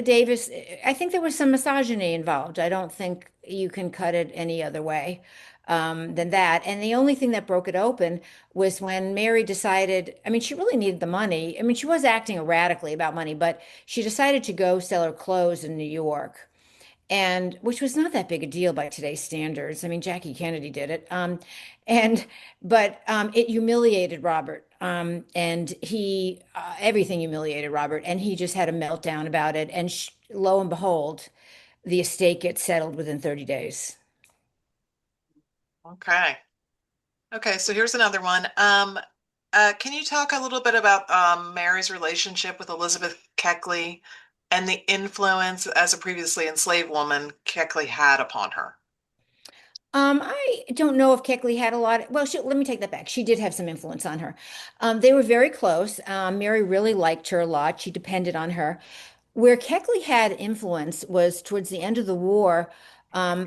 Speaker 2: Davis. I think there was some misogyny involved. I don't think you can cut it any other way than that. And the only thing that broke it open was when Mary decided. I mean, she really needed the money. I mean, she was acting erratically about money, but she decided to go sell her clothes in New York, and which was not that big a deal by today's standards. I mean, Jackie Kennedy did it. And but it humiliated Robert. And he everything humiliated Robert, and he just had a meltdown about it. And lo and behold, the estate gets settled within 30 days.
Speaker 3: Okay. Okay, so here's another one. Can you talk a little bit about Mary's relationship with Elizabeth Keckley and the influence as a previously enslaved woman Keckley had upon her?
Speaker 2: I don't know if Keckley had a lot. Well, let me take that back. She did have some influence on her. They were very close. Mary really liked her a lot. She depended on her. Where Keckley had influence was towards the end of the war,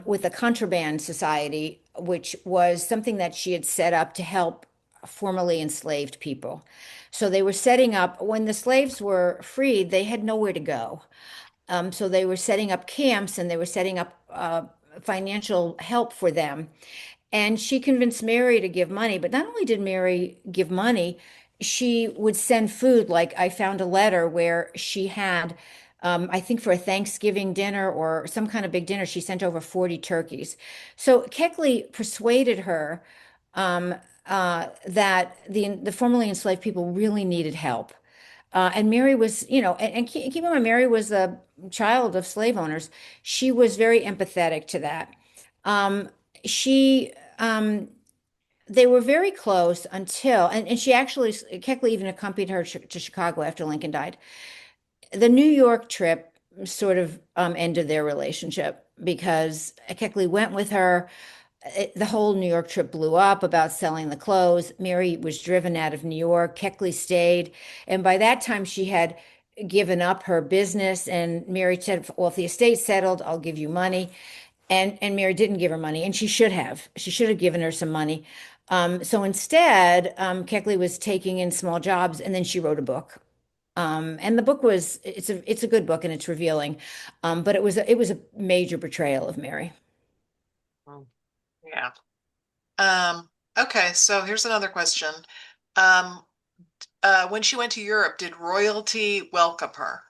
Speaker 2: with the Contraband Society, which was something that she had set up to help formerly enslaved people. So they were setting up, when the slaves were freed, they had nowhere to go. So they were setting up camps, and they were setting up financial help for them. And she convinced Mary to give money. But not only did Mary give money, she would send food. Like, I found a letter where she had, I think for a Thanksgiving dinner or some kind of big dinner, she sent over 40 turkeys. So Keckley persuaded her, that the formerly enslaved people really needed help. And Mary was, and keep in mind, Mary was a child of slave owners. She was very empathetic to that. Um, she, they were very close until, and she actually, Keckley even accompanied her to Chicago after Lincoln died. The New York trip sort of ended their relationship because Keckley went with her. The whole New York trip blew up about selling the clothes. Mary was driven out of New York. Keckley stayed. And by that time, she had given up her business. And Mary said, well, if the estate settled, I'll give you money. And Mary didn't give her money. And she should have. She should have given her some money. So instead, Keckley was taking in small jobs. And then she wrote a book. And the book it's a good book, and it's revealing. But it was a major betrayal of Mary.
Speaker 3: Mm, yeah. Um, okay, so here's another question. Um, when she went to Europe, did royalty welcome her?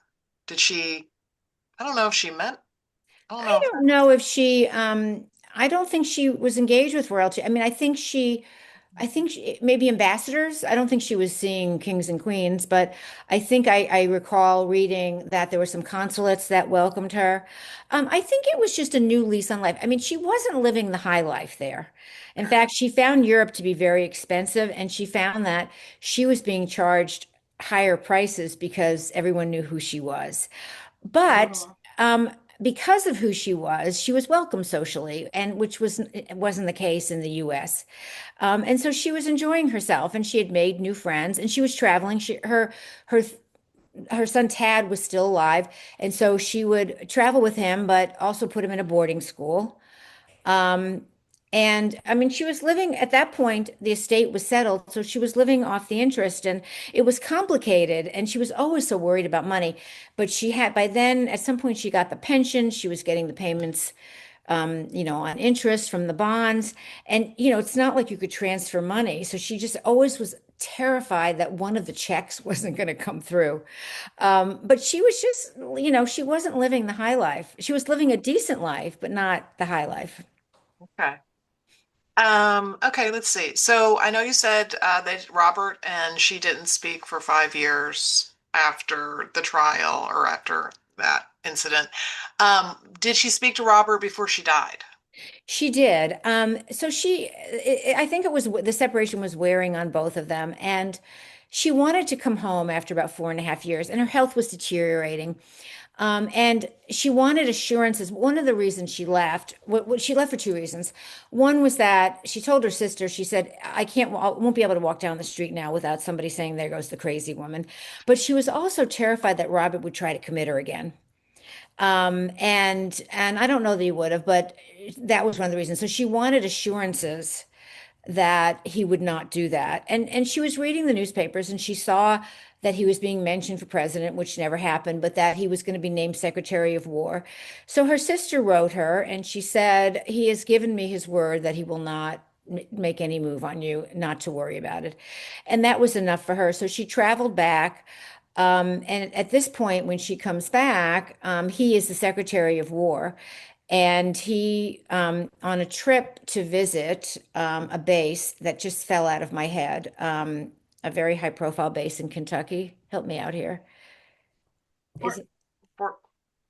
Speaker 3: Did she, I don't know if she met, I don't
Speaker 2: I
Speaker 3: know.
Speaker 2: don't know if I don't think she was engaged with royalty. I mean, maybe ambassadors. I don't think she was seeing kings and queens, but I recall reading that there were some consulates that welcomed her. I think it was just a new lease on life. I mean, she wasn't living the high life there. In fact, she found Europe to be very expensive, and she found that she was being charged higher prices because everyone knew who she was. But
Speaker 1: Mhm.
Speaker 2: um, because of who she was welcome socially, and which wasn't the case in the US. And so she was enjoying herself, and she had made new friends, and she was traveling. Her her son Tad was still alive, and so she would travel with him, but also put him in a boarding school. Um, and I mean, she was living at that point, the estate was settled, so she was living off the interest, and it was complicated. And she was always so worried about money. But she had, by then, at some point, she got the pension, she was getting the payments, on interest from the bonds. And, it's not like you could transfer money. So she just always was terrified that one of the checks wasn't going to come through. But she was just, she wasn't living the high life. She was living a decent life, but not the high life.
Speaker 3: Okay. Okay, let's see. So I know you said that Robert and she didn't speak for 5 years after the trial or after that incident. Did she speak to Robert before she died?
Speaker 2: She did. So I think it was the separation was wearing on both of them. And she wanted to come home after about 4.5 years, and her health was deteriorating. And she wanted assurances. One of the reasons she left, she left for two reasons. One was that she told her sister, she said, I won't be able to walk down the street now without somebody saying, there goes the crazy woman. But she was also terrified that Robert would try to commit her again. And I don't know that he would have, but that was one of the reasons. So she wanted assurances that he would not do that. And she was reading the newspapers, and she saw that he was being mentioned for president, which never happened, but that he was going to be named Secretary of War. So her sister wrote her, and she said, he has given me his word that he will not make any move on you, not to worry about it. And that was enough for her. So she traveled back. And at this point, when she comes back, he is the Secretary of War. And he, on a trip to visit a base that just fell out of my head, a very high profile base in Kentucky. Help me out here. Is
Speaker 3: Fort,
Speaker 2: it?
Speaker 3: Fort,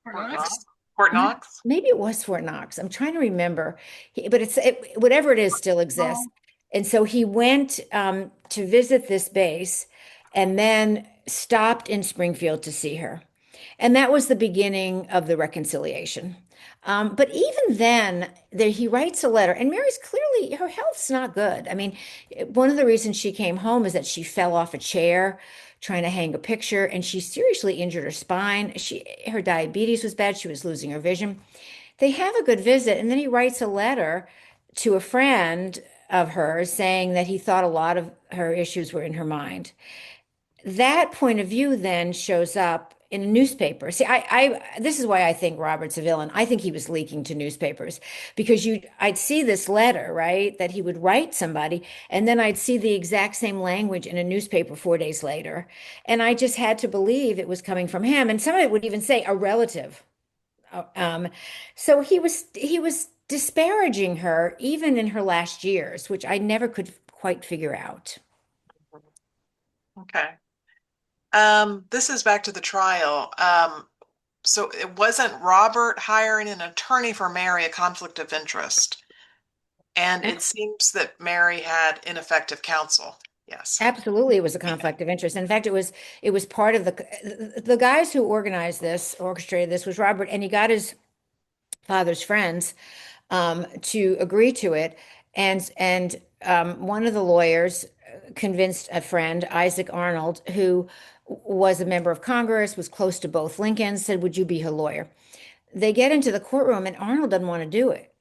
Speaker 1: Or
Speaker 3: Fort
Speaker 1: not?
Speaker 3: Knox? Fort Knox?
Speaker 2: Maybe it was Fort Knox. I'm trying to remember. But whatever it is still exists.
Speaker 3: Oh,
Speaker 2: And so he went to visit this base and then stopped in Springfield to see her. And that was the beginning of the reconciliation. But even then, he writes a letter, and Mary's clearly, her health's not good. I mean, one of the reasons she came home is that she fell off a chair trying to hang a picture, and she seriously injured her spine. Her diabetes was bad. She was losing her vision. They have a good visit, and then he writes a letter to a friend of hers saying that he thought a lot of her issues were in her mind. That point of view then shows up in a newspaper. See, this is why I think Robert's a villain. I think he was leaking to newspapers because I'd see this letter, right, that he would write somebody, and then I'd see the exact same language in a newspaper 4 days later. And I just had to believe it was coming from him. And some of it would even say a relative. Um, so he was disparaging her even in her last years, which I never could quite figure out.
Speaker 3: okay. This is back to the trial. So it wasn't Robert hiring an attorney for Mary a conflict of interest. And it seems that Mary had ineffective counsel. Yes.
Speaker 2: Absolutely, it was a conflict of interest. In fact, it was part of the guys who organized this, orchestrated this was Robert, and he got his father's friends to agree to it. And one of the lawyers convinced a friend, Isaac Arnold, who was a member of Congress, was close to both Lincolns, said, "Would you be her lawyer?" They get into the courtroom, and Arnold doesn't want to do it.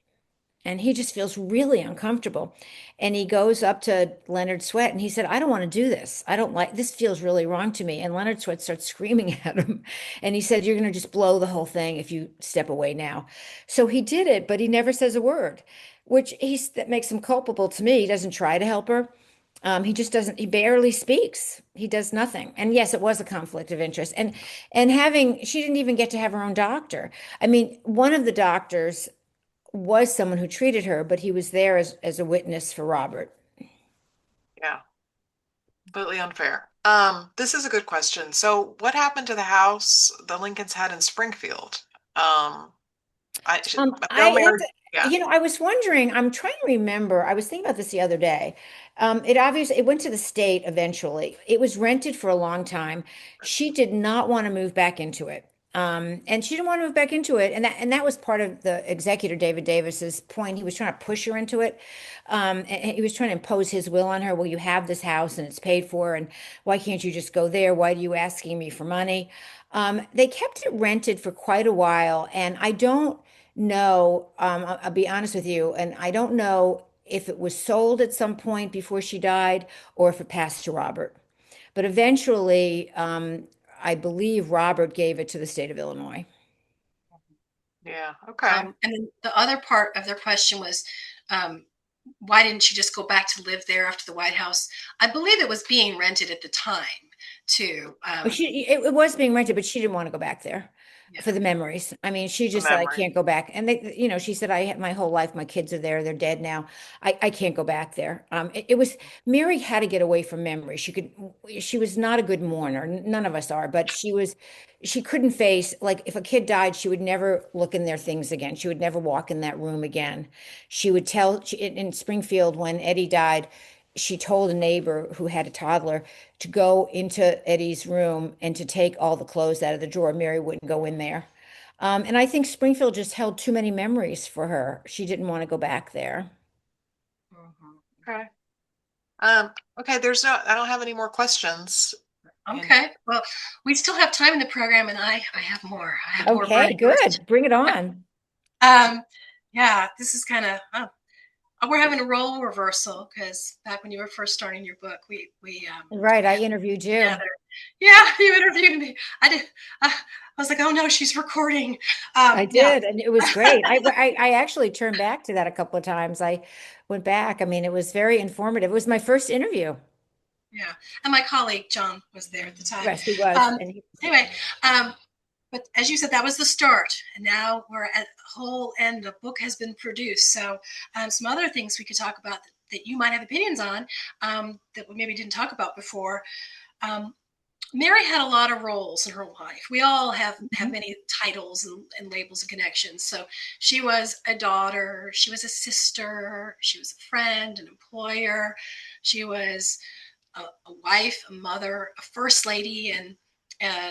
Speaker 2: And he just feels really uncomfortable. And he goes up to Leonard Swett and he said, "I don't want to do this. I don't like this, feels really wrong to me." And Leonard Swett starts screaming at him. And he said, "You're going to just blow the whole thing if you step away now." So he did it, but he never says a word, which that makes him culpable to me. He doesn't try to help her. He just doesn't, he barely speaks. He does nothing. And yes, it was a conflict of interest. And she didn't even get to have her own doctor. I mean, one of the doctors was someone who treated her, but he was there as a witness for Robert.
Speaker 3: Yeah, completely unfair. This is a good question. So what happened to the house the Lincolns had in Springfield? I know Mary, yeah.
Speaker 2: I was wondering, I'm trying to remember, I was thinking about this the other day. It went to the state eventually. It was rented for a long time. She did not want to move back into it. And she didn't want to move back into it. And that was part of the executor, David Davis's point. He was trying to push her into it. And he was trying to impose his will on her. Well, you have this house and it's paid for, and why can't you just go there? Why are you asking me for money? They kept it rented for quite a while, and I don't know, I'll be honest with you, and I don't know if it was sold at some point before she died or if it passed to Robert. But eventually, I believe Robert gave it to the state of Illinois.
Speaker 3: Yeah. Okay.
Speaker 1: And then the other part of their question was, um, why didn't she just go back to live there after the White House? I believe it was being rented at the time, too.
Speaker 2: But it was being rented, but she didn't want to go back there
Speaker 1: Yeah.
Speaker 2: for the memories. I mean, she
Speaker 3: The
Speaker 2: just said, I
Speaker 3: memory.
Speaker 2: can't go back. And she said, I had my whole life, my kids are there, they're dead now. I can't go back there. It was Mary had to get away from memory. She was not a good mourner. None of us are, but she couldn't face, like, if a kid died, she would never look in their things again. She would never walk in that room again. She would in Springfield, when Eddie died, she told a neighbor who had a toddler to go into Eddie's room and to take all the clothes out of the drawer. Mary wouldn't go in there. And I think Springfield just held too many memories for her. She didn't want to go back there.
Speaker 1: Mhm.
Speaker 3: Okay. Um, okay, I don't have any more questions. And
Speaker 1: Okay. Well, we still have time in the program, and I have more. I have more
Speaker 2: Okay,
Speaker 1: burning questions.
Speaker 2: good. Bring it on.
Speaker 1: Um, yeah, this is kind of we're having a role reversal because back when you were first starting your book, we
Speaker 2: Right, I interviewed you.
Speaker 1: together. Yeah, you interviewed me. I did. I was like, oh no, she's recording.
Speaker 2: I
Speaker 1: Yeah,
Speaker 2: did, and it was great. I actually turned back to that a couple of times. I went back. I mean, it was very informative. It was my first interview.
Speaker 1: yeah. And my colleague John was there at the time.
Speaker 2: Yes, he was.
Speaker 1: Um,
Speaker 2: And he,
Speaker 1: anyway, but as you said, that was the start, and now we're at the whole end. The book has been produced, so some other things we could talk about that you might have opinions on that we maybe didn't talk about before. Um, Mary had a lot of roles in her life. We all have
Speaker 2: Mhm.
Speaker 1: many titles and labels and connections. So she was a daughter, she was a sister, she was a friend, an employer, she was a wife, a mother, a first lady, and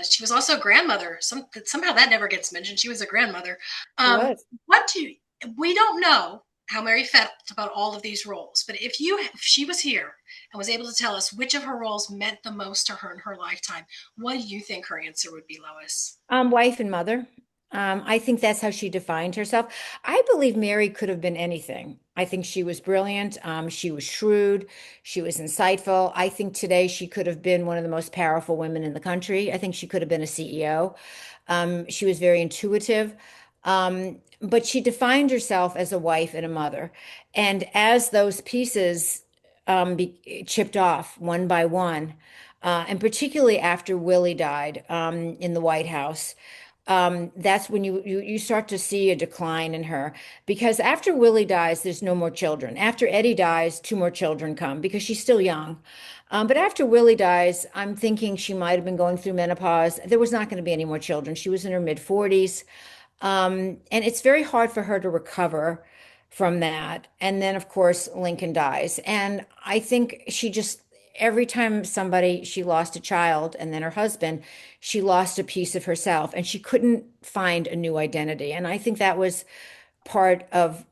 Speaker 1: she was also a grandmother. Somehow that never gets mentioned. She was a grandmother.
Speaker 2: He
Speaker 1: Um,
Speaker 2: was.
Speaker 1: what do we don't know how Mary felt about all of these roles, but if she was here and was able to tell us which of her roles meant the most to her in her lifetime, what do you think her answer would be, Lois?
Speaker 2: Wife and mother. I think that's how she defined herself. I believe Mary could have been anything. I think she was brilliant. She was shrewd. She was insightful. I think today she could have been one of the most powerful women in the country. I think she could have been a CEO. She was very intuitive. But she defined herself as a wife and a mother. And as those pieces chipped off one by one, and particularly after Willie died in the White House, that's when you start to see a decline in her. Because after Willie dies, there's no more children. After Eddie dies, two more children come because she's still young. But after Willie dies, I'm thinking she might have been going through menopause. There was not going to be any more children. She was in her mid 40s. And it's very hard for her to recover from that. And then, of course, Lincoln dies. And I think every time she lost a child and then her husband, she lost a piece of herself and she couldn't find a new identity. And I think that was part of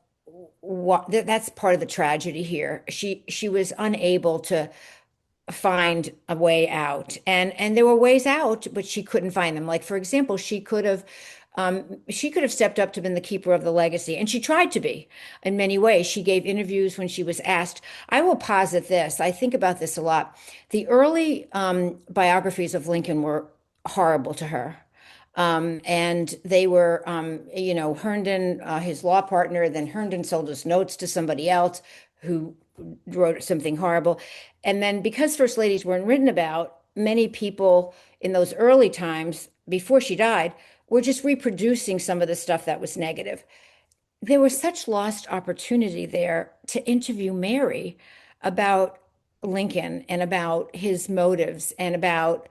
Speaker 2: that's part of the tragedy here. She was unable to find a way out, and there were ways out, but she couldn't find them. Like, for example, she could have stepped up to been the keeper of the legacy, and she tried to be in many ways. She gave interviews when she was asked. I will posit this. I think about this a lot. The early biographies of Lincoln were horrible to her. And they were, Herndon, his law partner, then Herndon sold his notes to somebody else who wrote something horrible. And then because First Ladies weren't written about, many people in those early times before she died were just reproducing some of the stuff that was negative. There was such lost opportunity there to interview Mary about Lincoln and about his motives and about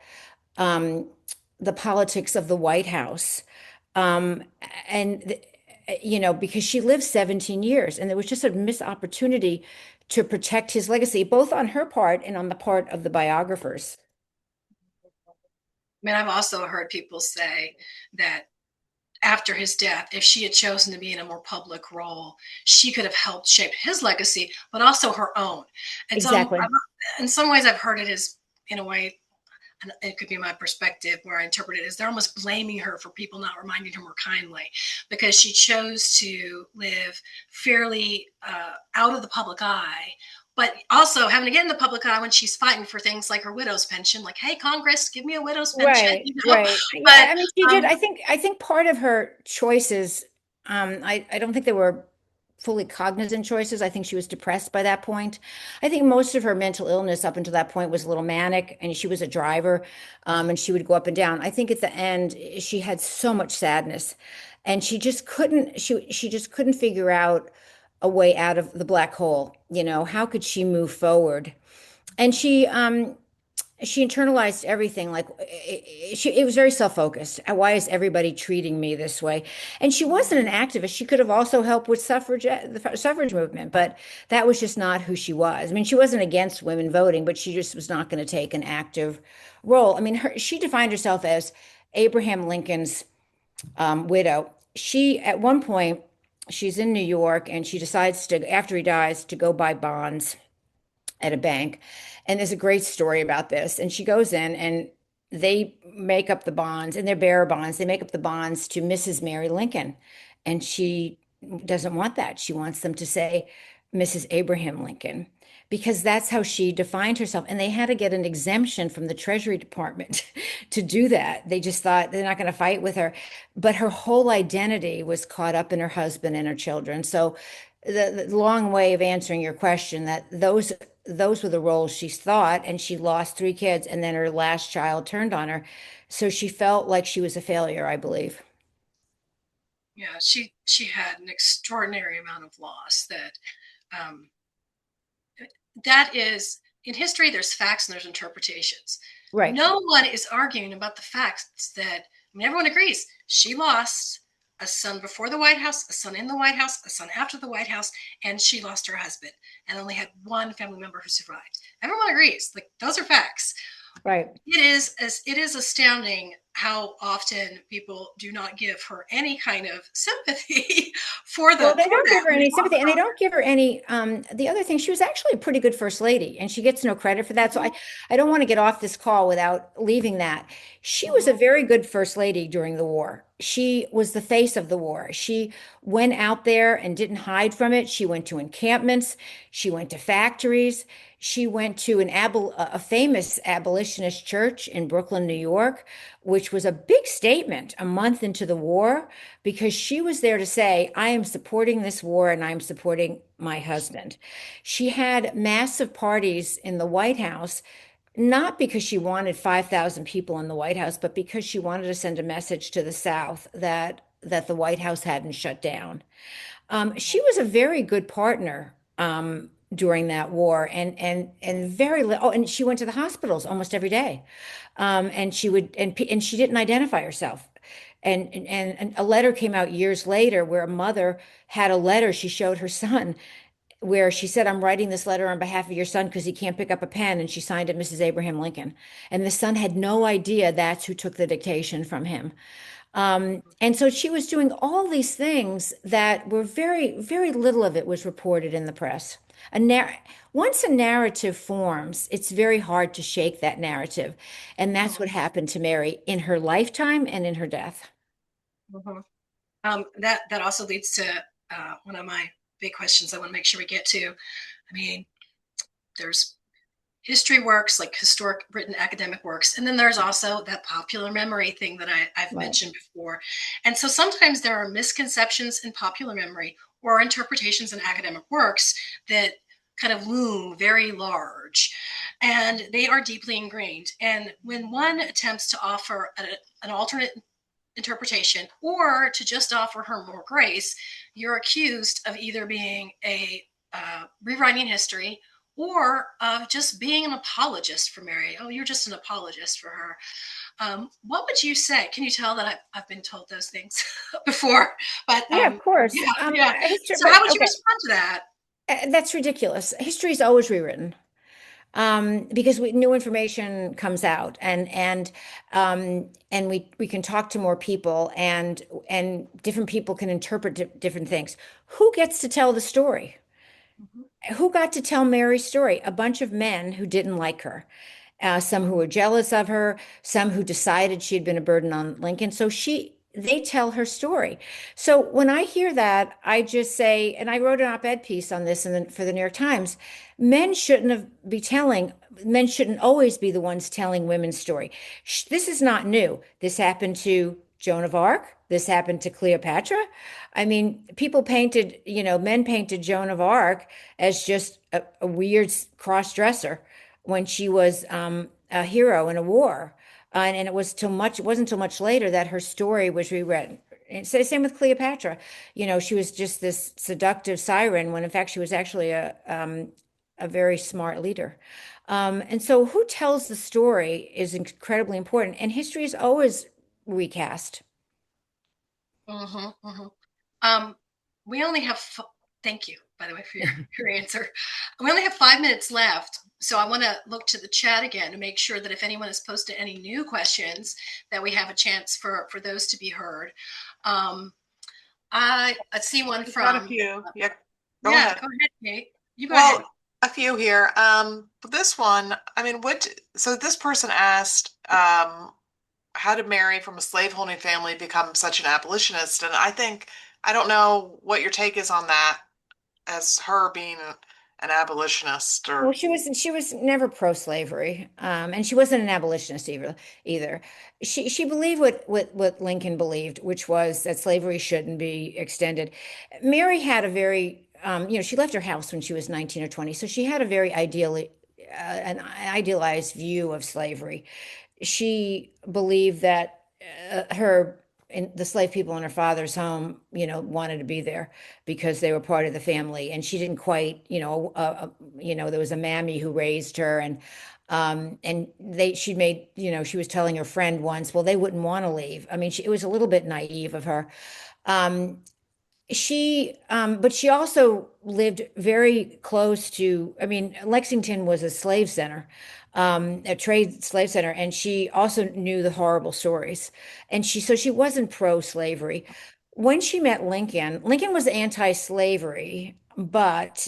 Speaker 2: um, the politics of the White House. Um, and, because she lived 17 years and there was just a missed opportunity to protect his legacy, both on her part and on the part of the biographers.
Speaker 1: mean, I've also heard people say that after his death, if she had chosen to be in a more public role, she could have helped shape his legacy, but also her own. And so,
Speaker 2: Exactly.
Speaker 1: in some ways, I've heard it as, in a way, and it could be my perspective where I interpret it as they're almost blaming her for people not reminding her more kindly because she chose to live fairly out of the public eye, but also having to get in the public eye when she's fighting for things like her widow's pension, like, hey, Congress, give me a widow's pension,
Speaker 2: Right,
Speaker 1: you know.
Speaker 2: right. Yeah,
Speaker 1: But
Speaker 2: I mean, she did.
Speaker 1: um,
Speaker 2: I think part of her choices, I don't think they were fully cognizant choices. I think she was depressed by that point. I think most of her mental illness up until that point was a little manic, and she was a driver, and she would go up and down. I think at the end she had so much sadness, and she just couldn't figure out a way out of the black hole. You know, how could she move forward? And she internalized everything like it was very self-focused. Why is everybody treating me this way? And she wasn't an activist. She could have also helped with the suffrage movement, but that was just not who she was. I mean, she wasn't against women voting, but she just was not going to take an active role. I mean, she defined herself as Abraham Lincoln's widow. She at one point she's in New York and she decides to, after he dies, to go buy bonds at a bank. And there's a great story about this. And she goes in and they make up the bonds, and they're bearer bonds. They make up the bonds to Mrs. Mary Lincoln. And she doesn't want that. She wants them to say Mrs. Abraham Lincoln because that's how she defined herself. And they had to get an exemption from the Treasury Department to do that. They just thought they're not going to fight with her. But her whole identity was caught up in her husband and her children. So the long way of answering your question, that those were the roles she thought, and she lost three kids, and then her last child turned on her. So she felt like she was a failure, I believe.
Speaker 1: yeah, she had an extraordinary amount of loss um, that is in history. There's facts and there's interpretations.
Speaker 2: Right.
Speaker 1: No one is arguing about the facts that, I mean, everyone agrees she lost a son before the White House, a son in the White House, a son after the White House, and she lost her husband and only had one family member who survived. Everyone agrees, like, those are facts.
Speaker 2: Right.
Speaker 1: It is astounding how often people do not give her any kind of sympathy for
Speaker 2: Well,
Speaker 1: the
Speaker 2: they
Speaker 1: for
Speaker 2: don't
Speaker 1: that
Speaker 2: give her
Speaker 1: when they
Speaker 2: any
Speaker 1: talk
Speaker 2: sympathy, and they
Speaker 1: about
Speaker 2: don't give her any. The other thing, she was actually a pretty good first lady, and she gets no credit for that. So
Speaker 1: her.
Speaker 2: I don't want to get off this call without leaving that. She was a
Speaker 1: Mhm.
Speaker 2: very good first lady during the war. She was the face of the war. She went out there and didn't hide from it. She went to encampments. She went to factories. She went to a famous abolitionist church in Brooklyn, New York, which was a big statement a month into the war, because she was there to say, I am supporting this war and I'm supporting my husband. She had massive parties in the White House, not because she wanted 5,000 people in the White House, but because she wanted to send a message to the South that the White House hadn't shut down. She was a very good partner during that war, and very little. Oh, and she went to the hospitals almost every day, and she didn't identify herself. And a letter came out years later where a mother had a letter she showed her son where she said, I'm writing this letter on behalf of your son because he can't pick up a pen. And she signed it Mrs. Abraham Lincoln. And the son had no idea that's who took the dictation from him. And so she was doing all these things that were very little of it was reported in the press. A narr Once a narrative forms, it's very hard to shake that narrative. And that's what happened to Mary in her lifetime and in her death.
Speaker 1: Mhm. That also leads to one of my big questions I want to make sure we get to. I mean, there's history works, like historic written academic works, and then there's also that popular memory thing that I've
Speaker 2: Right.
Speaker 1: mentioned before. And so sometimes there are misconceptions in popular memory or interpretations in academic works that kind of loom very large, and they are deeply ingrained. And when one attempts to offer an alternate interpretation or to just offer her more grace, you're accused of either being a rewriting history or of just being an apologist for Mary. Oh, you're just an apologist for her. What would you say? Can you tell that I've been told those things before? But
Speaker 2: Yeah, of course.
Speaker 1: yeah, yeah.
Speaker 2: History,
Speaker 1: So
Speaker 2: but
Speaker 1: how would you
Speaker 2: okay,
Speaker 1: respond to that?
Speaker 2: that's ridiculous. History is always rewritten. because new information comes out, and we can talk to more people, and different people can interpret different things. Who gets to tell the story?
Speaker 1: Mhm.
Speaker 2: Who got to tell Mary's story? A bunch of men who didn't like her, some who were jealous of her, some who decided she had been a burden on Lincoln. So they tell her story. So when I hear that, I just say, and I wrote an op-ed piece on this for the New York Times, men shouldn't have be telling, men shouldn't always be the ones telling women's story. This is not new. This happened to Joan of Arc. This happened to Cleopatra. I mean, people painted, men painted Joan of Arc as just a weird cross-dresser when she was a hero in a war. And it wasn't till much later that her story was rewritten. And so same with Cleopatra. She was just this seductive siren when in fact she was actually a very smart leader. And so who tells the story is incredibly important. And history is always recast.
Speaker 1: Mhm, mhm. Um, we only have, thank you, by the way, for your answer. We only have 5 minutes left. So I want to look to the chat again to make sure that if anyone has posted any new questions, that we have a chance for those to be heard. Um, I see one
Speaker 3: We've got a
Speaker 1: from,
Speaker 3: few. Yeah, go
Speaker 1: yeah,
Speaker 3: ahead.
Speaker 1: go ahead, Kate. You go ahead.
Speaker 3: Well, a few here. This one, I mean, so this person asked, how did Mary from a slaveholding family become such an abolitionist? And I don't know what your take is on that as her being an abolitionist
Speaker 2: Well,
Speaker 3: or,
Speaker 2: she was never pro-slavery, and she wasn't an abolitionist either. She believed what Lincoln believed, which was that slavery shouldn't be extended. Mary had a very, she left her house when she was 19 or 20, so she had a very an idealized view of slavery. She believed that her and the slave people in her father's home, wanted to be there because they were part of the family, and she didn't quite, there was a mammy who raised her, and she made, she was telling her friend once, well, they wouldn't want to leave. I mean, it was a little bit naive of her. Um, but she also lived very close to, I mean, Lexington was a slave center, a trade slave center, and she also knew the horrible stories. So she wasn't pro-slavery. When she met Lincoln, Lincoln was anti-slavery, but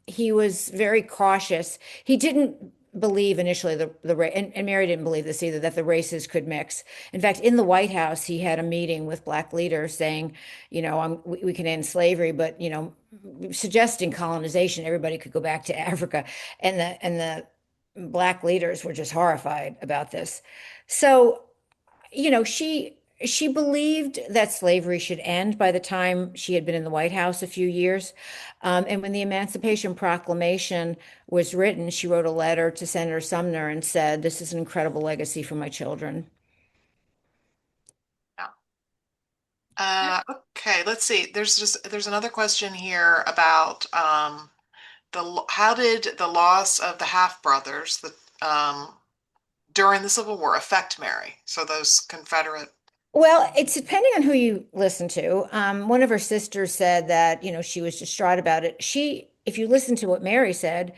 Speaker 2: he was very cautious. He didn't believe initially and Mary didn't believe this either, that the races could mix. In fact, in the White House, he had a meeting with black leaders saying, we can end slavery, but suggesting colonization, everybody could go back to Africa, and the black leaders were just horrified about this. So, she believed that slavery should end by the time she had been in the White House a few years. And when the Emancipation Proclamation was written, she wrote a letter to Senator Sumner and said, "This is an incredible legacy for my children."
Speaker 3: yeah. Okay, let's see. There's another question here about how did the loss of the half brothers during the Civil War affect Mary? So those Confederate.
Speaker 2: Well, it's depending on who you listen to. One of her sisters said that, she was distraught about it. If you listen to what Mary said,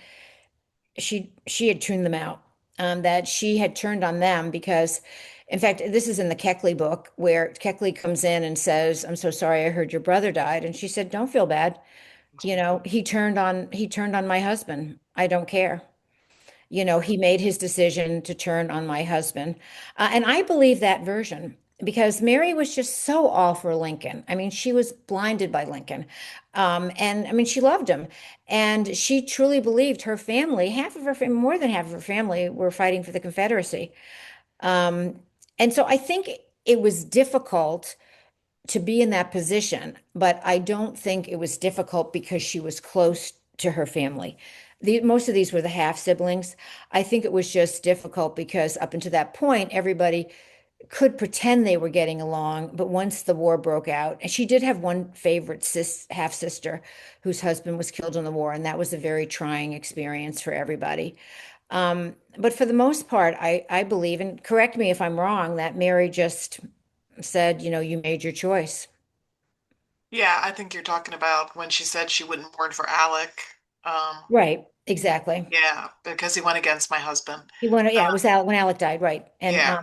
Speaker 2: she had tuned them out, that she had turned on them because, in fact, this is in the Keckley book where Keckley comes in and says, "I'm so sorry, I heard your brother died," and she said, "Don't feel bad. He turned on my husband. I don't care." He made his decision to turn on my husband. And I believe that version because Mary was just so all for Lincoln. I mean, she was blinded by Lincoln. And I mean, she loved him. And she truly believed her family, more than half of her family, were fighting for the Confederacy. Um, and so I think it was difficult to be in that position, but I don't think it was difficult because she was close to her family. Most of these were the half siblings. I think it was just difficult because up until that point, everybody could pretend they were getting along, but once the war broke out, and she did have one favorite half sister whose husband was killed in the war, and that was a very trying experience for everybody. But for the most part, I believe, and correct me if I'm wrong, that Mary just said, you made your choice.
Speaker 3: Yeah, I think you're talking about when she said she wouldn't mourn for Alec. Um,
Speaker 2: Right. Exactly.
Speaker 3: Yeah, because he went against my husband.
Speaker 2: He went,
Speaker 3: Uh,
Speaker 2: yeah, it was Alec when Alec died, right?
Speaker 3: yeah.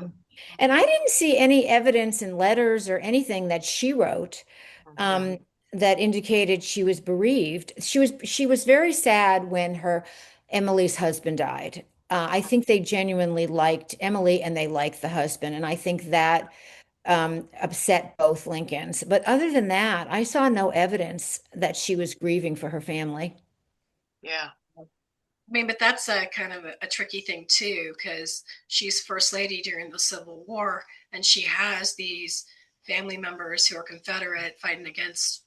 Speaker 2: And I didn't see any evidence in letters or anything that she wrote
Speaker 3: Mhm.
Speaker 2: um, that indicated she was bereaved. She was very sad when her Emily's husband died. I think they genuinely liked Emily and they liked the husband, and I think that upset both Lincolns. But other than that, I saw no evidence that she was grieving for her family.
Speaker 3: Yeah.
Speaker 1: I mean, but that's a kind of a tricky thing too, because she's first lady during the Civil War, and she has these family members who are Confederate fighting against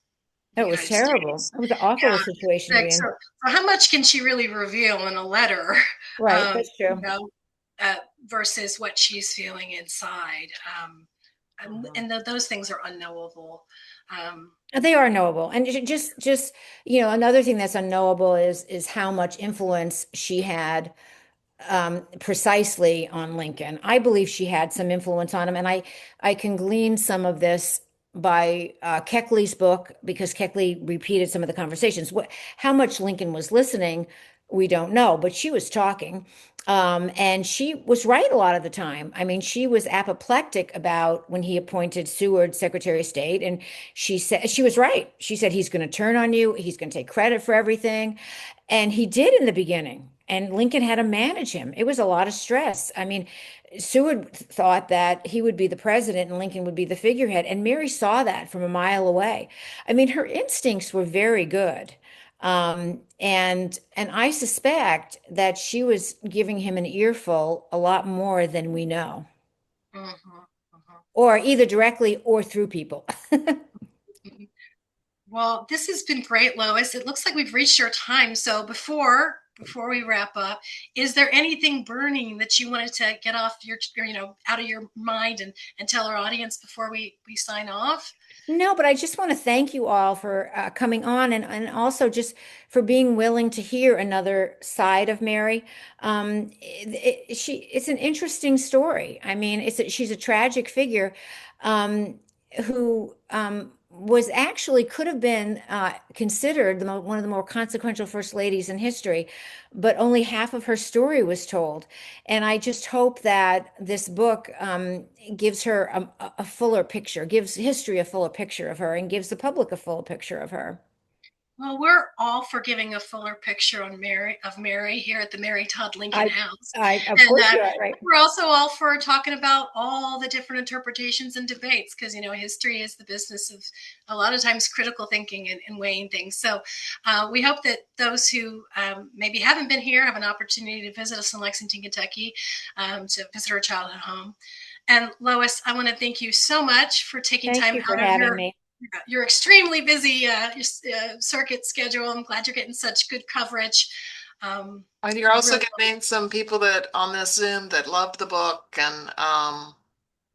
Speaker 1: the
Speaker 2: It was
Speaker 1: United
Speaker 2: terrible.
Speaker 1: States.
Speaker 2: It was an awful
Speaker 1: Yeah.
Speaker 2: situation to
Speaker 1: Like,
Speaker 2: be in.
Speaker 1: so how much can she really reveal in a letter,
Speaker 2: Right, that's
Speaker 1: you
Speaker 2: true.
Speaker 1: know, versus what she's feeling inside?
Speaker 3: Mhm.
Speaker 1: And those things are unknowable. Um,
Speaker 2: They are knowable. And just, another thing that's unknowable is how much influence she had precisely on Lincoln. I believe she had some influence on him, and I can glean some of this by Keckley's book because Keckley repeated some of the conversations. How much Lincoln was listening, we don't know, but she was talking. And she was right a lot of the time. I mean, she was apoplectic about when he appointed Seward Secretary of State, and she said she was right. She said he's going to turn on you. He's going to take credit for everything. And he did in the beginning. And Lincoln had to manage him. It was a lot of stress. I mean, Seward thought that he would be the president and Lincoln would be the figurehead. And Mary saw that from a mile away. I mean, her instincts were very good. And I suspect that she was giving him an earful a lot more than we know,
Speaker 1: mhm, mhm.
Speaker 2: or either directly or through people.
Speaker 1: Well, this has been great, Lois. It looks like we've reached our time. So before we wrap up, is there anything burning that you wanted to get off your out of your mind and tell our audience before we sign off?
Speaker 2: No, but I just want to thank you all for coming on and also just for being willing to hear another side of Mary. It's an interesting story. I mean, she's a tragic figure who was actually could have been considered one of the more consequential first ladies in history, but only half of her story was told. And I just hope that this book gives her a fuller picture, gives history a fuller picture of her, and gives the public a full picture of her.
Speaker 1: Well, we're all for giving a fuller picture on Mary here at the Mary Todd Lincoln
Speaker 2: I,
Speaker 1: House,
Speaker 2: of
Speaker 1: and
Speaker 2: course you are, right?
Speaker 1: we're also all for talking about all the different interpretations and debates because history is the business of a lot of times critical thinking and weighing things. So we hope that those who maybe haven't been here have an opportunity to visit us in Lexington, Kentucky, to visit our childhood home. And Lois, I want to thank you so much for taking
Speaker 2: Thank
Speaker 1: time
Speaker 2: you for
Speaker 1: out of
Speaker 2: having me.
Speaker 1: your extremely busy circuit schedule. I'm glad you're getting such good coverage.
Speaker 3: And you're also
Speaker 1: Really,
Speaker 3: getting some people that on this Zoom that loved the book and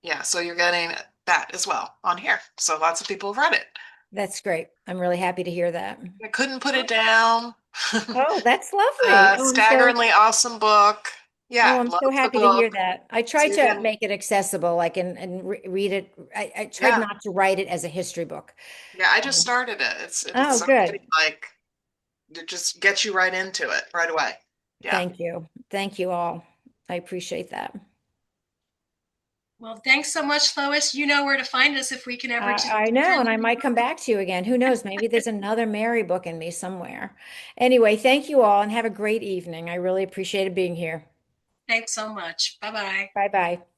Speaker 3: yeah, so you're getting that as well on here. So lots of people have read it.
Speaker 2: That's great. I'm really happy to hear that.
Speaker 3: I couldn't put it down.
Speaker 2: Oh, that's lovely.
Speaker 3: Staggeringly awesome book.
Speaker 2: Oh,
Speaker 3: Yeah,
Speaker 2: I'm
Speaker 3: love
Speaker 2: so
Speaker 3: the
Speaker 2: happy to hear
Speaker 3: book.
Speaker 2: that. I
Speaker 3: So
Speaker 2: try
Speaker 3: you're
Speaker 2: to
Speaker 3: getting,
Speaker 2: make it accessible, like and read it. I tried
Speaker 3: yeah,
Speaker 2: not to write it as a history book.
Speaker 3: yeah. I just
Speaker 2: Um,
Speaker 3: started it. It's
Speaker 2: Oh, good.
Speaker 3: something like to just get you right into it right away. Yeah.
Speaker 2: Thank you. Thank you all. I appreciate that.
Speaker 1: well, thanks so much, Lois. You know where to find us if we can ever
Speaker 2: I know, and I might come back to you again. Who knows? Maybe there's another Mary book in me somewhere. Anyway, thank you all and have a great evening. I really appreciated being here.
Speaker 1: Thanks so much. Bye bye.
Speaker 2: Bye bye.